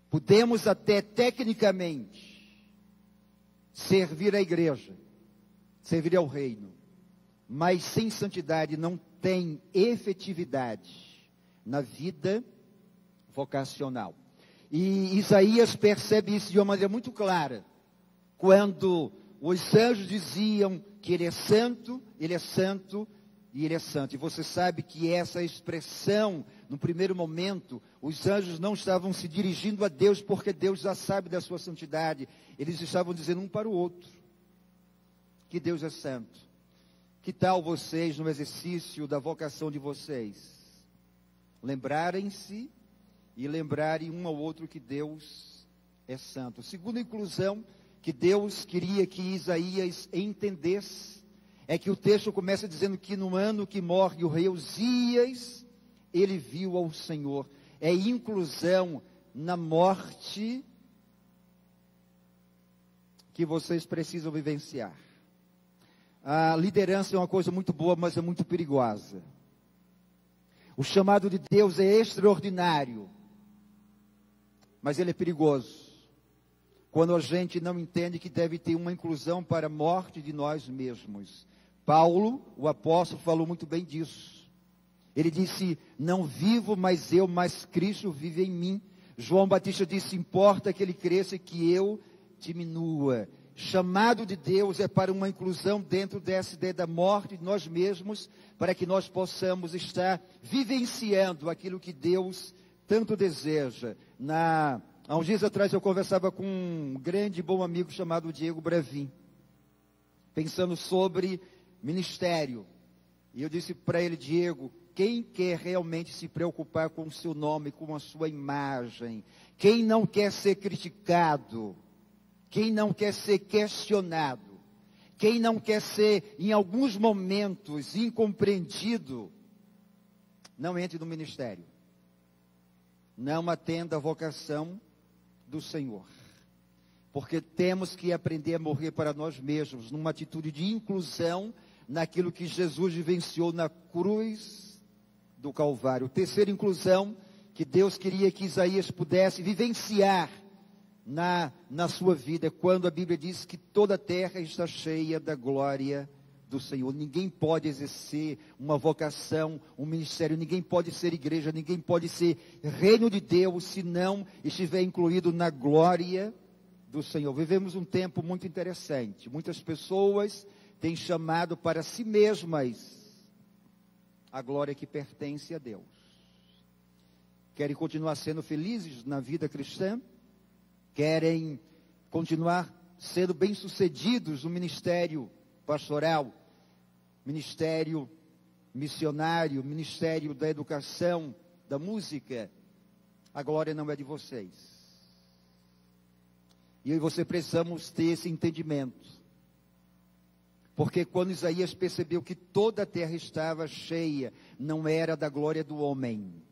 S9: Podemos até tecnicamente servir a igreja, servir ao reino, mas sem santidade não tem efetividade na vida vocacional. E Isaías percebe isso de uma maneira muito clara, quando os anjos diziam que ele é santo, ele é santo e ele é santo. E você sabe que essa expressão, no primeiro momento, os anjos não estavam se dirigindo a Deus, porque Deus já sabe da sua santidade. Eles estavam dizendo um para o outro que Deus é santo. Que tal vocês, no exercício da vocação de vocês, lembrarem-se e lembrarem um ao outro que Deus é santo? Segunda inclusão que Deus queria que Isaías entendesse, é que o texto começa dizendo que no ano que morre o rei Uzias, ele viu ao Senhor. É inclusão na morte que vocês precisam vivenciar. A liderança é uma coisa muito boa, mas é muito perigosa. O chamado de Deus é extraordinário, mas ele é perigoso quando a gente não entende que deve ter uma inclusão para a morte de nós mesmos. Paulo, o apóstolo, falou muito bem disso. Ele disse, não vivo mais eu, mas Cristo vive em mim. João Batista disse, importa que ele cresça e que eu diminua. Chamado de Deus é para uma inclusão dentro dessa ideia da morte de nós mesmos, para que nós possamos estar vivenciando aquilo que Deus tanto deseja. Há uns dias atrás eu conversava com um grande e bom amigo chamado Diego Bravin, pensando sobre ministério. E eu disse para ele, Diego, quem quer realmente se preocupar com o seu nome, com a sua imagem, quem não quer ser criticado, quem não quer ser questionado, quem não quer ser, em alguns momentos, incompreendido, não entre no ministério. Não atenda a vocação do Senhor. Porque temos que aprender a morrer para nós mesmos, numa atitude de inclusão naquilo que Jesus vivenciou na cruz do Calvário. Terceira inclusão que Deus queria que Isaías pudesse vivenciar na sua vida, quando a Bíblia diz que toda a terra está cheia da glória do Senhor. Ninguém pode exercer uma vocação, um ministério, ninguém pode ser igreja, ninguém pode ser reino de Deus, se não estiver incluído na glória do Senhor. Vivemos um tempo muito interessante. Muitas pessoas têm chamado para si mesmas a glória que pertence a Deus. Querem continuar sendo felizes na vida cristã? Querem continuar sendo bem-sucedidos no ministério pastoral, ministério missionário, ministério da educação, da música? A glória não é de vocês. E eu e você precisamos ter esse entendimento. Porque quando Isaías percebeu que toda a terra estava cheia, não era da glória do homem,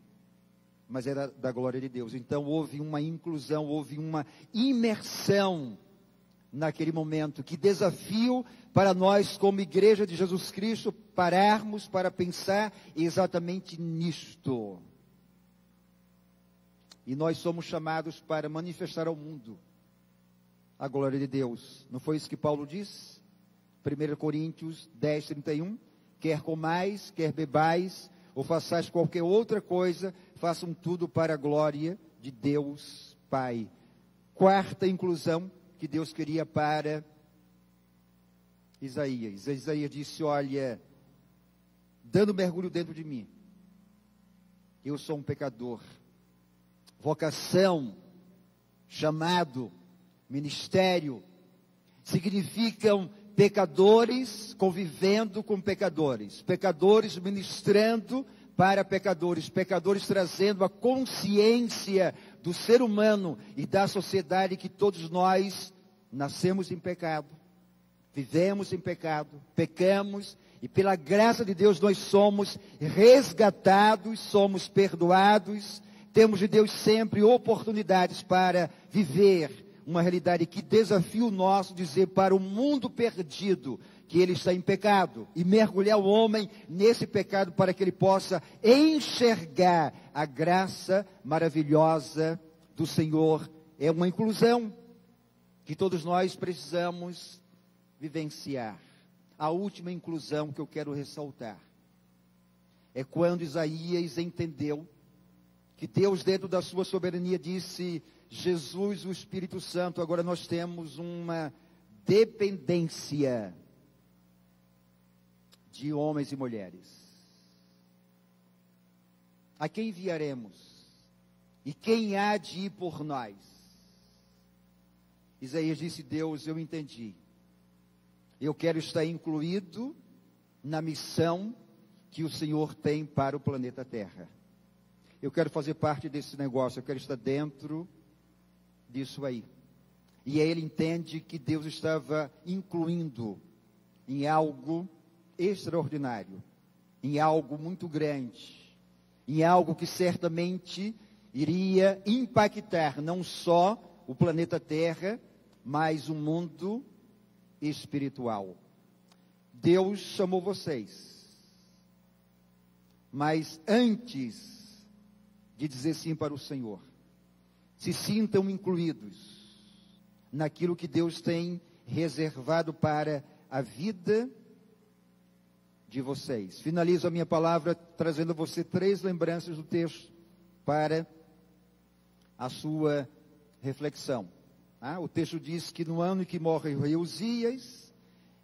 S9: mas era da glória de Deus. Então houve uma inclusão, houve uma imersão naquele momento. Que desafio para nós como igreja de Jesus Cristo, pararmos para pensar exatamente nisto. E nós somos chamados para manifestar ao mundo a glória de Deus. Não foi isso que Paulo diz? 1 Coríntios 10, 31. Quer comais, quer bebais, ou façais qualquer outra coisa, façam tudo para a glória de Deus Pai. Quarta inclusão que Deus queria para Isaías. Isaías disse, olha, dando mergulho dentro de mim, eu sou um pecador. Vocação, chamado, ministério, significam pecadores convivendo com pecadores, pecadores ministrando para pecadores, pecadores trazendo a consciência do ser humano e da sociedade que todos nós nascemos em pecado, vivemos em pecado, pecamos, e pela graça de Deus nós somos resgatados, somos perdoados, temos de Deus sempre oportunidades para viver uma realidade que desafia o nosso dizer para o mundo perdido que ele está em pecado e mergulhar o homem nesse pecado para que ele possa enxergar a graça maravilhosa do Senhor. É uma inclusão que todos nós precisamos vivenciar. A última inclusão que eu quero ressaltar é quando Isaías entendeu que Deus, dentro da sua soberania, disse: Jesus, o Espírito Santo, agora nós temos uma dependência de homens e mulheres. A quem enviaremos? E quem há de ir por nós? Isaías disse: Deus, eu entendi. Eu quero estar incluído na missão que o Senhor tem para o planeta Terra. Eu quero fazer parte desse negócio, eu quero estar dentro disso aí. E aí ele entende que Deus estava incluindo em algo extraordinário, em algo muito grande, em algo que certamente iria impactar não só o planeta Terra, mas o mundo espiritual. Deus chamou vocês, mas antes de dizer sim para o Senhor, se sintam incluídos naquilo que Deus tem reservado para a vida de vocês. Finalizo a minha palavra trazendo a você 3 lembranças do texto para a sua reflexão. O texto diz que no ano em que morre o rei Uzias,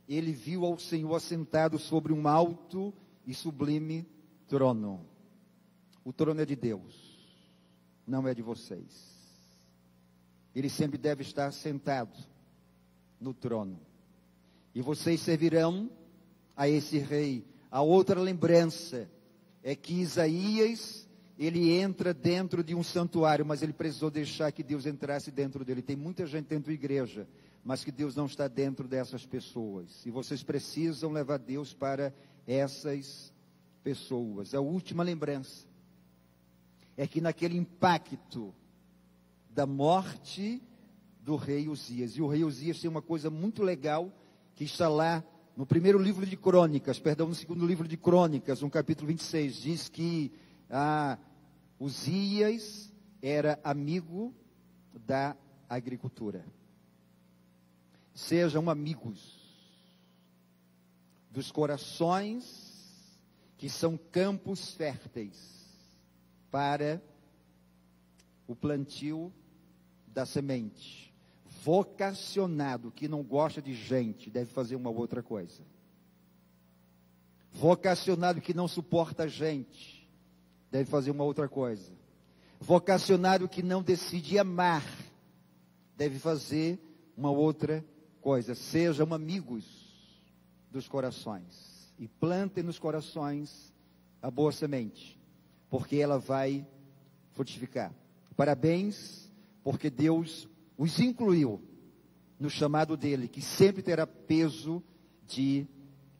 S9: ele viu ao Senhor assentado sobre um alto e sublime trono. O trono é de Deus, não é de vocês. Ele sempre deve estar sentado no trono. E vocês servirão a esse rei. A outra lembrança é que Isaías, ele entra dentro de um santuário, mas ele precisou deixar que Deus entrasse dentro dele. Tem muita gente dentro da igreja, mas que Deus não está dentro dessas pessoas. E vocês precisam levar Deus para essas pessoas. A última lembrança é que naquele impacto da morte do rei Uzias, e o rei Uzias tem uma coisa muito legal que está lá no primeiro livro de Crônicas, no segundo livro de Crônicas, no capítulo 26, diz que Uzias era amigo da agricultura. Sejam amigos dos corações que são campos férteis para o plantio da semente. Vocacionado, que não gosta de gente, deve fazer uma outra coisa. Vocacionado que não suporta gente, deve fazer uma outra coisa. Vocacionado que não decide amar, deve fazer uma outra coisa. Sejam amigos dos corações e plantem nos corações a boa semente, porque ela vai frutificar. Parabéns, porque Deus os incluiu no chamado dele, que sempre terá peso de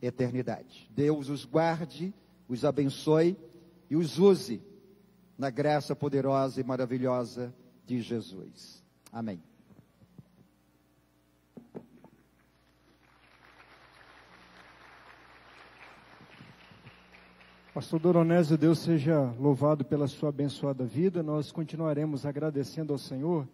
S9: eternidade. Deus os guarde, os abençoe e os use na graça poderosa e maravilhosa de Jesus. Amém.
S1: Pastor Doronésio, Deus seja louvado pela sua abençoada vida. Nós continuaremos agradecendo ao Senhor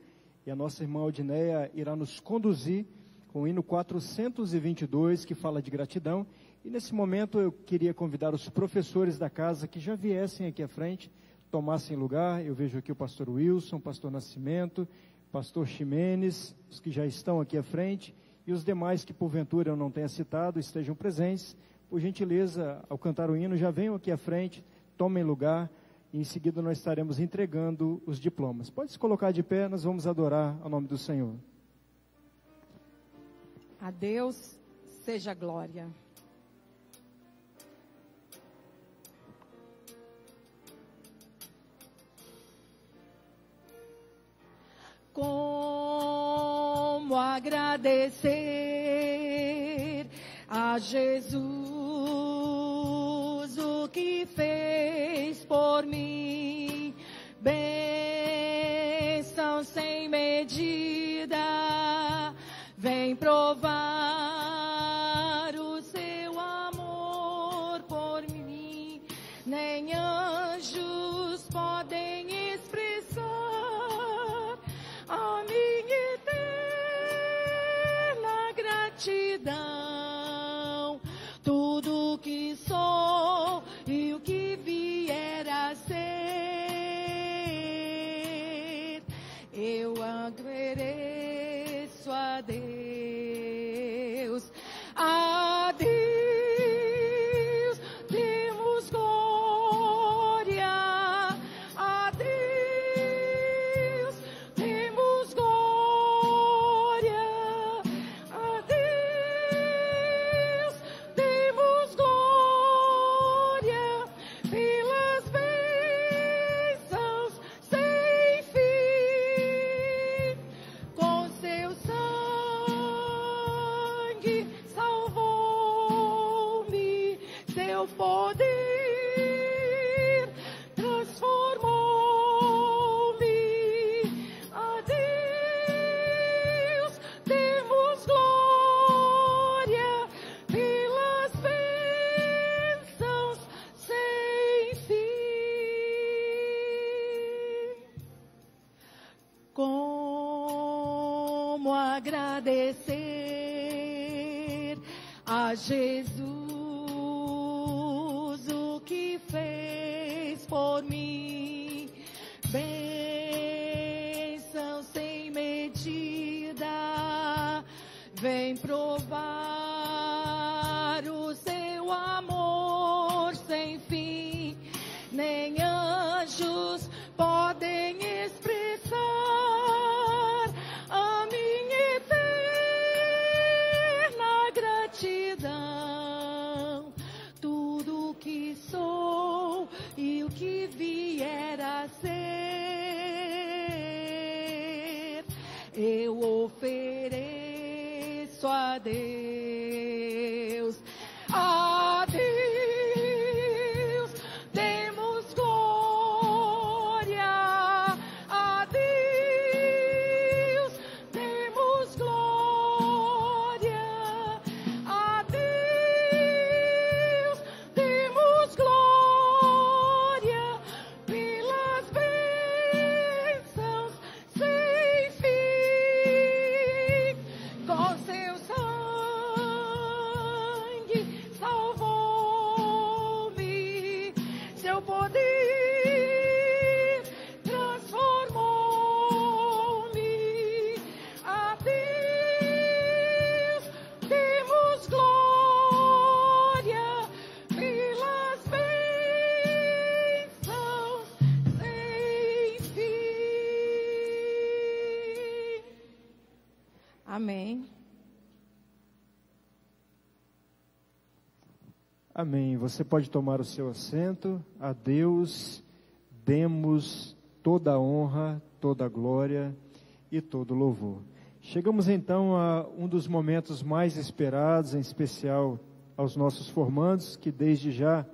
S1: e a nossa irmã Aldineia irá nos conduzir com o hino 422, que fala de gratidão. E nesse momento eu queria convidar os professores da casa que já viessem aqui à frente, tomassem lugar. Eu vejo aqui o pastor Wilson, o pastor Nascimento, pastor Ximenes, os que já estão aqui à frente, e os demais que porventura eu não tenha citado, estejam presentes. Por gentileza, ao cantar o hino, já venham aqui à frente, tomem lugar, e em seguida nós estaremos entregando os diplomas. Pode se colocar de pé, nós vamos adorar ao nome do Senhor.
S10: A Deus seja a glória. Como agradecer a Jesus o que fez por mim, bênção sem medida, vem provar o seu amor por mim, nem anjos podem expressar a minha eterna gratidão. Tudo que sou e o que vier a ser, eu agradeço a Deus. A Deus demos glória, a Deus demos glória, a Deus demos glória pelas bênçãos sem fim. Com seu sangue salvou-me, seu poder transformou-me. A Deus demos glória pelas bênçãos sem fim. Como agradecer a Jesus o que fez por mim, bênção sem medida, vem provar o seu amor sem fim, nem anjos podem expressar a minha eterna gratidão. Tudo que sou e o que vier a ser, eu ofereço a Deus. A Deus demos glória, a Deus demos glória, a Deus demos glória pelas bênçãos sem fim. Com seu sangue salvou-me, seu poder transformou-me. A Deus demos glória pelas bênçãos sem fim. Amém.
S1: Amém. Você pode tomar o seu assento. A Deus demos toda a honra, toda a glória e todo o louvor. Chegamos então a um dos momentos mais esperados, em especial aos nossos formandos, que desde já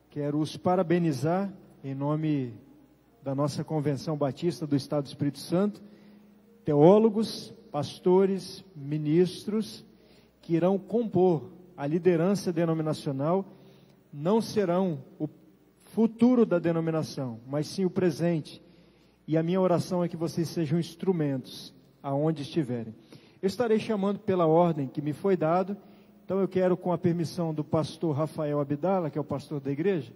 S1: quero os parabenizar em nome da nossa Convenção Batista do Estado do Espírito Santo, teólogos, pastores, ministros, que irão compor a liderança denominacional, não serão o futuro da denominação, mas sim o presente. E a minha oração é que vocês sejam instrumentos aonde estiverem. Eu estarei chamando pela ordem que me foi dado, então eu quero, com a permissão do pastor Rafael Abdala, que é o pastor da igreja,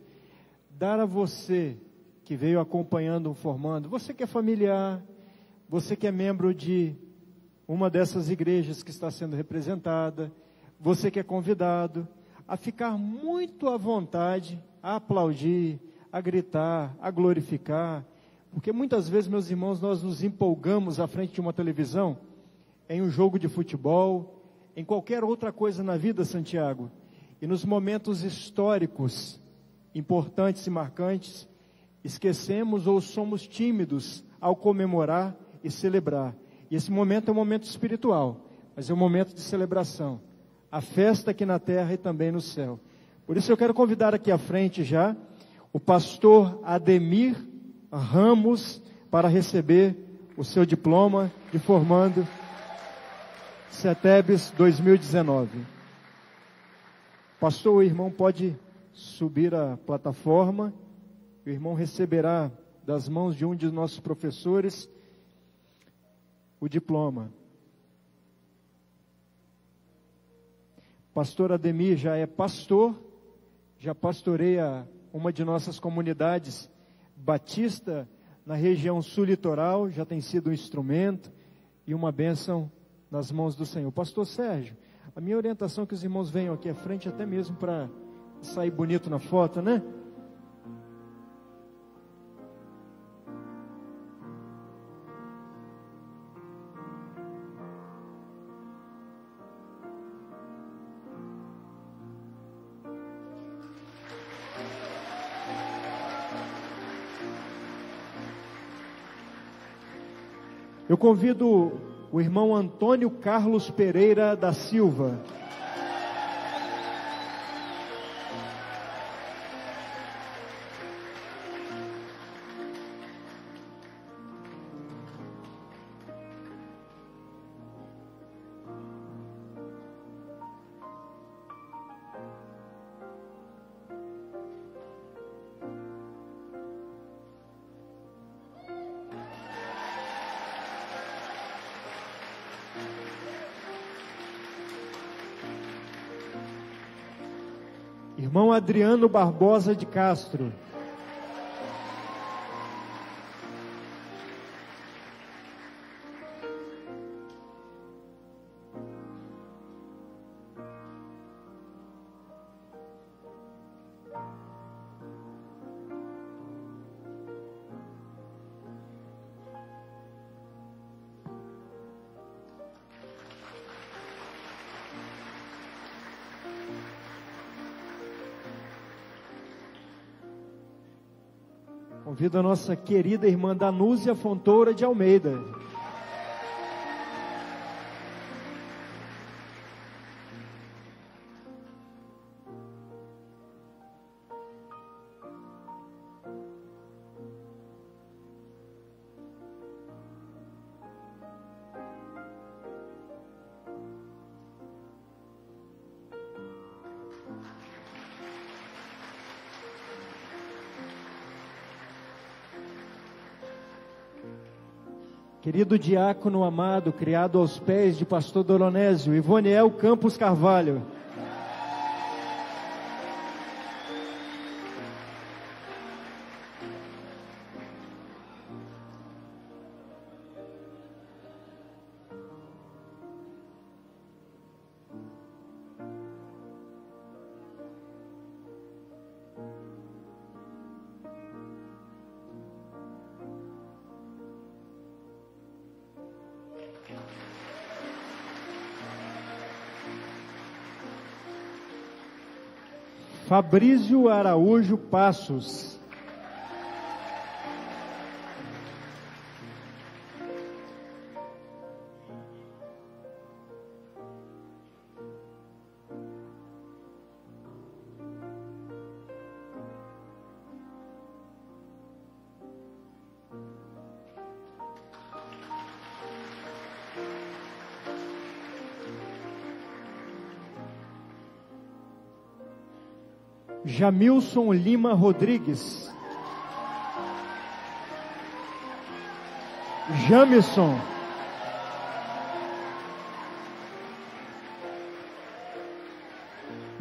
S1: dar a você que veio acompanhando um formando, você que é familiar, você que é membro de uma dessas igrejas que está sendo representada, você que é convidado, a ficar muito à vontade, a aplaudir, a gritar, a glorificar, porque muitas vezes, meus irmãos, nós nos empolgamos à frente de uma televisão, em um jogo de futebol, em qualquer outra coisa na vida, Santiago, e nos momentos históricos importantes e marcantes, esquecemos ou somos tímidos ao comemorar e celebrar. E esse momento é um momento espiritual, mas é um momento de celebração. A festa aqui na terra e também no céu. Por isso eu quero convidar aqui à frente já o pastor Ademir Ramos para receber o seu diploma de formando CETEBS 2019. Pastor, o irmão pode subir à plataforma. O irmão receberá das mãos de um de nossos professores o diploma. Pastor Ademir já é pastor, já pastoreia uma de nossas comunidades batista na região sul-litoral, já tem sido um instrumento e uma bênção nas mãos do Senhor. Pastor Sérgio, a minha orientação é que os irmãos venham aqui à frente, até mesmo para sair bonito na foto, né? Eu convido o irmão Antônio Carlos Pereira da Silva. Irmão Adriano Barbosa de Castro. Convido a nossa querida irmã Danúzia Fontoura de Almeida. Querido diácono amado, criado aos pés de pastor Doronésio, Ivoniel Campos Carvalho. Fabrício Araújo Passos. Jamilson Lima Rodrigues. Jamison.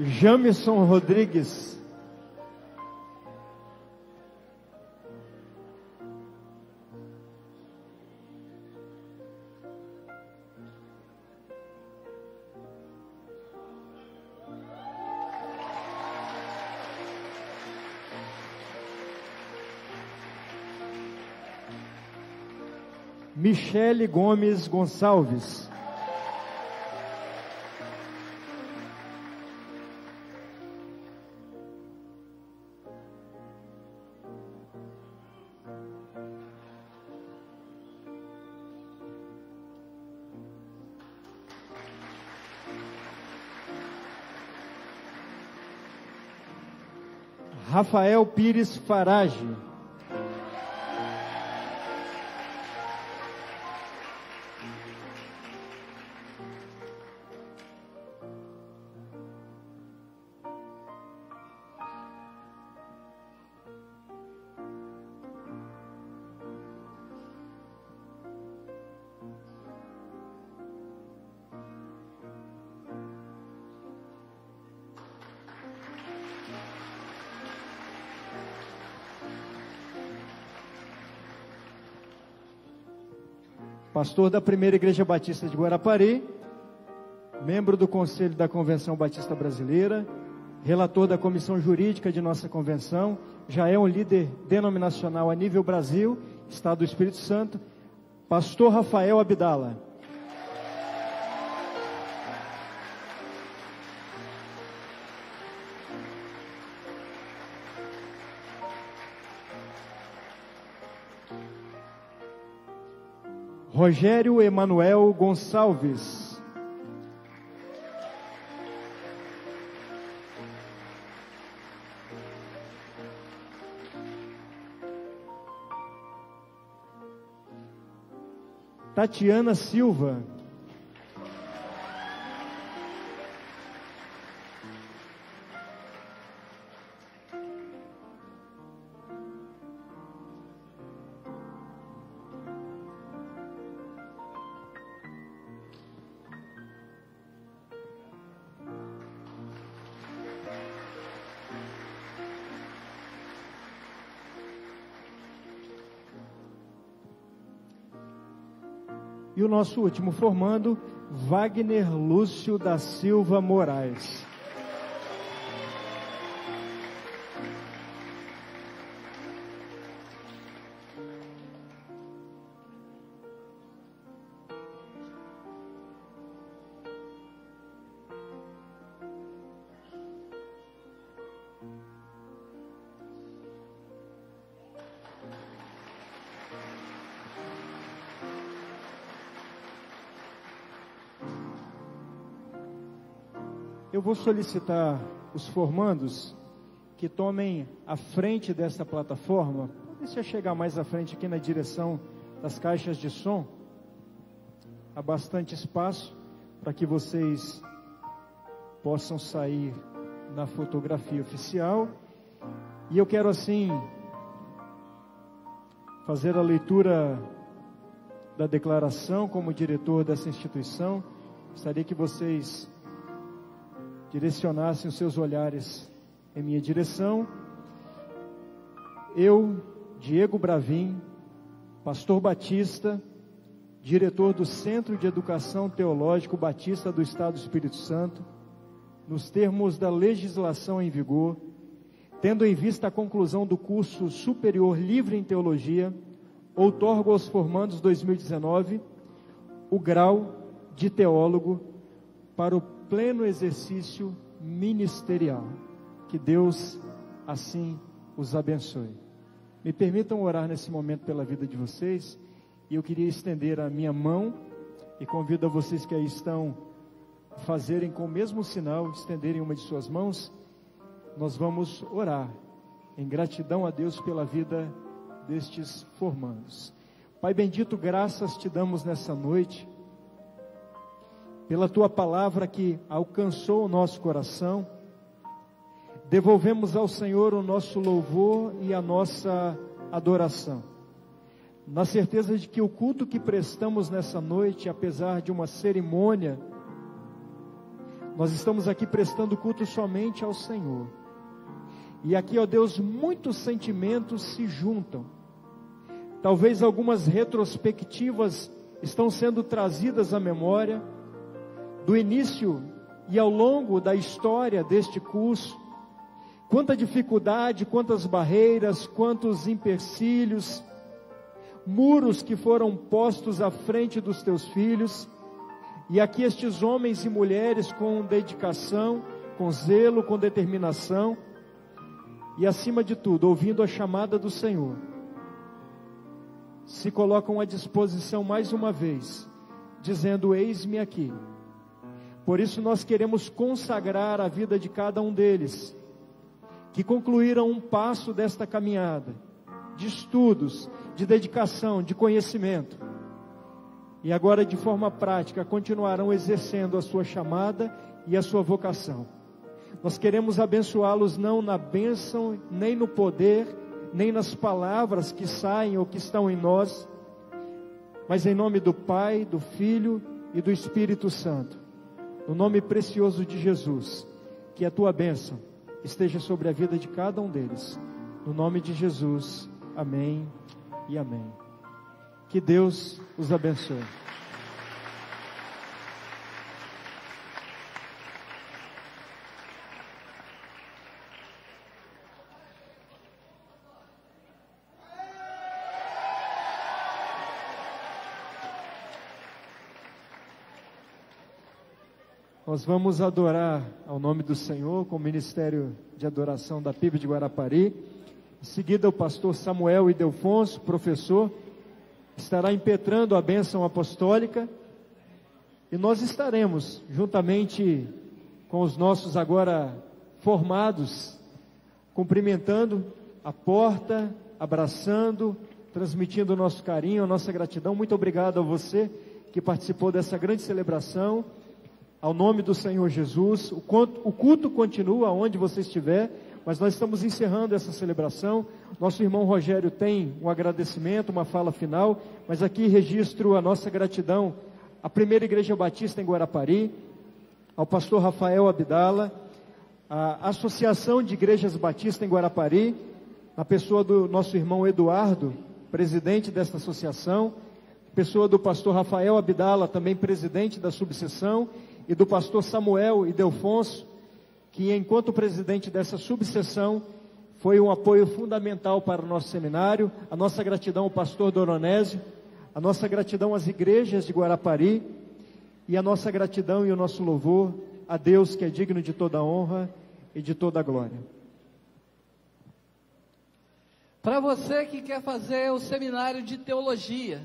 S1: Jamison Rodrigues. Michele Gomes Gonçalves. Rafael Pires Farage. Pastor da Primeira Igreja Batista de Guarapari, membro do Conselho da Convenção Batista Brasileira, relator da Comissão Jurídica de nossa convenção, já é um líder denominacional a nível Brasil, Estado do Espírito Santo, Pastor Rafael Abdala. Rogério Emanuel Gonçalves. Tatiana Silva. E o nosso último formando, Wagner Lúcio da Silva Moraes. Eu vou solicitar os formandos que tomem a frente desta plataforma. Deixa eu chegar mais à frente aqui na direção das caixas de som. Há bastante espaço para que vocês possam sair na fotografia oficial. E eu quero assim fazer a leitura da declaração como diretor dessa instituição. Gostaria que vocês direcionassem os seus olhares em minha direção. Eu, Diego Bravin, pastor batista, diretor do Centro de Educação Teológico Batista do Estado do Espírito Santo, nos termos da legislação em vigor, tendo em vista a conclusão do curso superior livre em teologia, outorgo aos formandos 2019 o grau de teólogo para o pleno exercício ministerial. Que Deus assim os abençoe. Me permitam orar nesse momento pela vida de vocês, e eu queria estender a minha mão, e convido a vocês que aí estão a fazerem com o mesmo sinal, estenderem uma de suas mãos. Nós vamos orar em gratidão a Deus pela vida destes formandos. Pai bendito, graças te damos nessa noite pela tua palavra que alcançou o nosso coração. Devolvemos ao Senhor o nosso louvor e a nossa adoração, na certeza de que o culto que prestamos nessa noite, apesar de uma cerimônia, nós estamos aqui prestando culto somente ao Senhor. E aqui, ó Deus, muitos sentimentos se juntam. Talvez algumas retrospectivas estão sendo trazidas à memória do início e ao longo da história deste curso. Quanta dificuldade, quantas barreiras, quantos empecilhos, muros que foram postos à frente dos teus filhos. E aqui estes homens e mulheres com dedicação, com zelo, com determinação, e acima de tudo, ouvindo a chamada do Senhor, se colocam à disposição mais uma vez, dizendo: eis-me aqui. Por isso nós queremos consagrar a vida de cada um deles, que concluíram um passo desta caminhada, de estudos, de dedicação, de conhecimento, e agora de forma prática continuarão exercendo a sua chamada e a sua vocação. Nós queremos abençoá-los não na bênção, nem no poder, nem nas palavras que saem ou que estão em nós, mas em nome do Pai, do Filho e do Espírito Santo, no nome precioso de Jesus, que a tua bênção esteja sobre a vida de cada um deles, no nome de Jesus, amém e amém. Que Deus os abençoe. Nós vamos adorar ao nome do Senhor com o Ministério de Adoração da PIB de Guarapari. Em seguida, o pastor Samuel Ildefonso, professor, estará impetrando a bênção apostólica. E nós estaremos, juntamente com os nossos agora formados, cumprimentando a porta, abraçando, transmitindo o nosso carinho, a nossa gratidão. Muito obrigado a você que participou dessa grande celebração. Ao nome do Senhor Jesus, o culto continua onde você estiver, mas nós estamos encerrando essa celebração. Nosso irmão Rogério tem um agradecimento, uma fala final, mas aqui registro a nossa gratidão à Primeira Igreja Batista em Guarapari, ao pastor Rafael Abdala, à Associação de Igrejas Batistas em Guarapari, na pessoa do nosso irmão Eduardo, presidente desta associação, pessoa do pastor Rafael Abdala, também presidente da subseção, e do pastor Samuel Ildefonso, que enquanto presidente dessa subseção, foi um apoio fundamental para o nosso seminário. A nossa gratidão ao pastor Doronésio, a nossa gratidão às igrejas de Guarapari, e a nossa gratidão e o nosso louvor a Deus, que é digno de toda a honra e de toda a glória.
S5: Para você que quer fazer o seminário de teologia,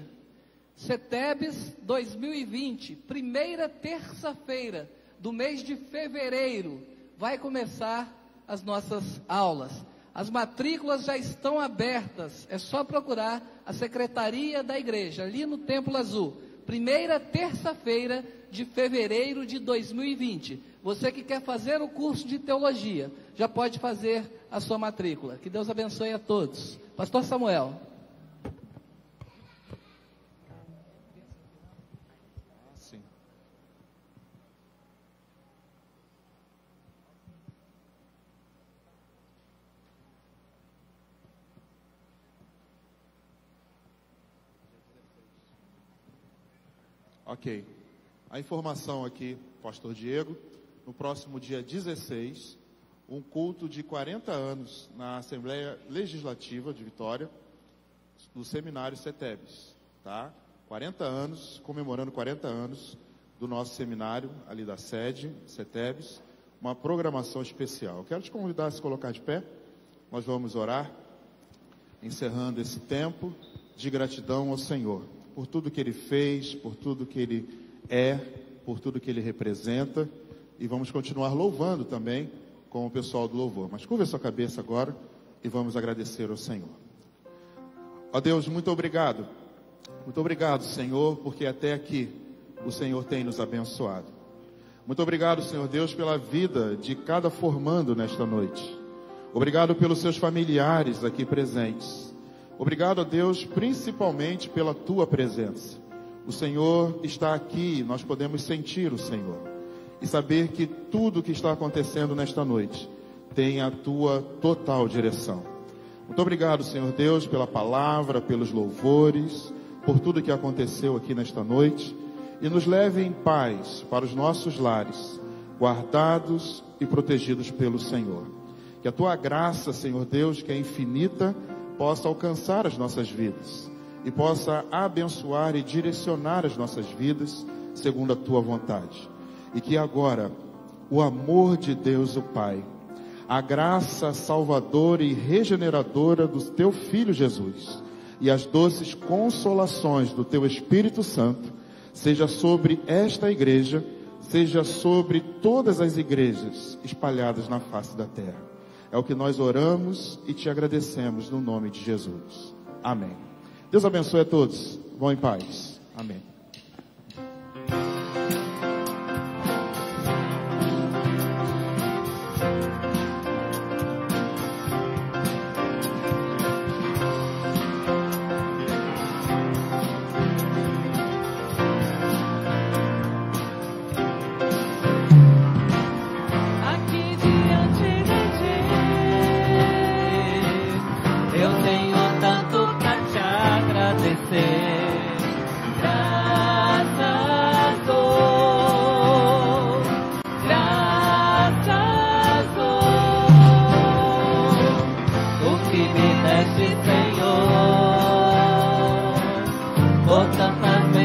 S5: CETEBS 2020, primeira terça-feira do mês de fevereiro, vai começar as nossas aulas. As matrículas já estão abertas, é só procurar a secretaria da igreja, ali no Templo Azul. Primeira terça-feira de fevereiro de 2020. Você que quer fazer o curso de teologia, já pode fazer a sua matrícula. Que Deus abençoe a todos. Pastor Samuel.
S7: Ok. A informação aqui, pastor Diego, no próximo dia 16, um culto de 40 anos na Assembleia Legislativa de Vitória, do Seminário CETEBS, tá? 40 anos, comemorando 40 anos do nosso seminário, ali da sede, CETEBS, uma programação especial. Eu quero te convidar a se colocar de pé, nós vamos orar, encerrando esse tempo de gratidão ao Senhor, por tudo que Ele fez, por tudo que Ele é, por tudo que Ele representa, e vamos continuar louvando também com o pessoal do louvor. Mas curva a sua cabeça agora e vamos agradecer ao Senhor. Ó Deus, muito obrigado, Senhor, porque até aqui o Senhor tem nos abençoado. Muito obrigado, Senhor Deus, pela vida de cada formando nesta noite. Obrigado pelos seus familiares aqui presentes. Obrigado a Deus, principalmente pela tua presença. O Senhor está aqui, nós podemos sentir o Senhor e saber que tudo que está acontecendo nesta noite tem a tua total direção. Muito obrigado, Senhor Deus, pela palavra, pelos louvores, por tudo que aconteceu aqui nesta noite, e nos leve em paz para os nossos lares, guardados e protegidos pelo Senhor. Que a tua graça, Senhor Deus, que é infinita, possa alcançar as nossas vidas e possa abençoar e direcionar as nossas vidas segundo a tua vontade. E que agora o amor de Deus o Pai, a graça salvadora e regeneradora do teu Filho Jesus e as doces consolações do teu Espírito Santo seja sobre esta igreja, seja sobre todas as igrejas espalhadas na face da terra. É o que nós oramos e te agradecemos no nome de Jesus. Amém. Deus abençoe a todos. Vão em paz. Amém.
S2: Aqui diante de ti, eu tenho tanto pra te agradecer. Graças dou, graças dou, o que me deste, Senhor, por tantas vezes.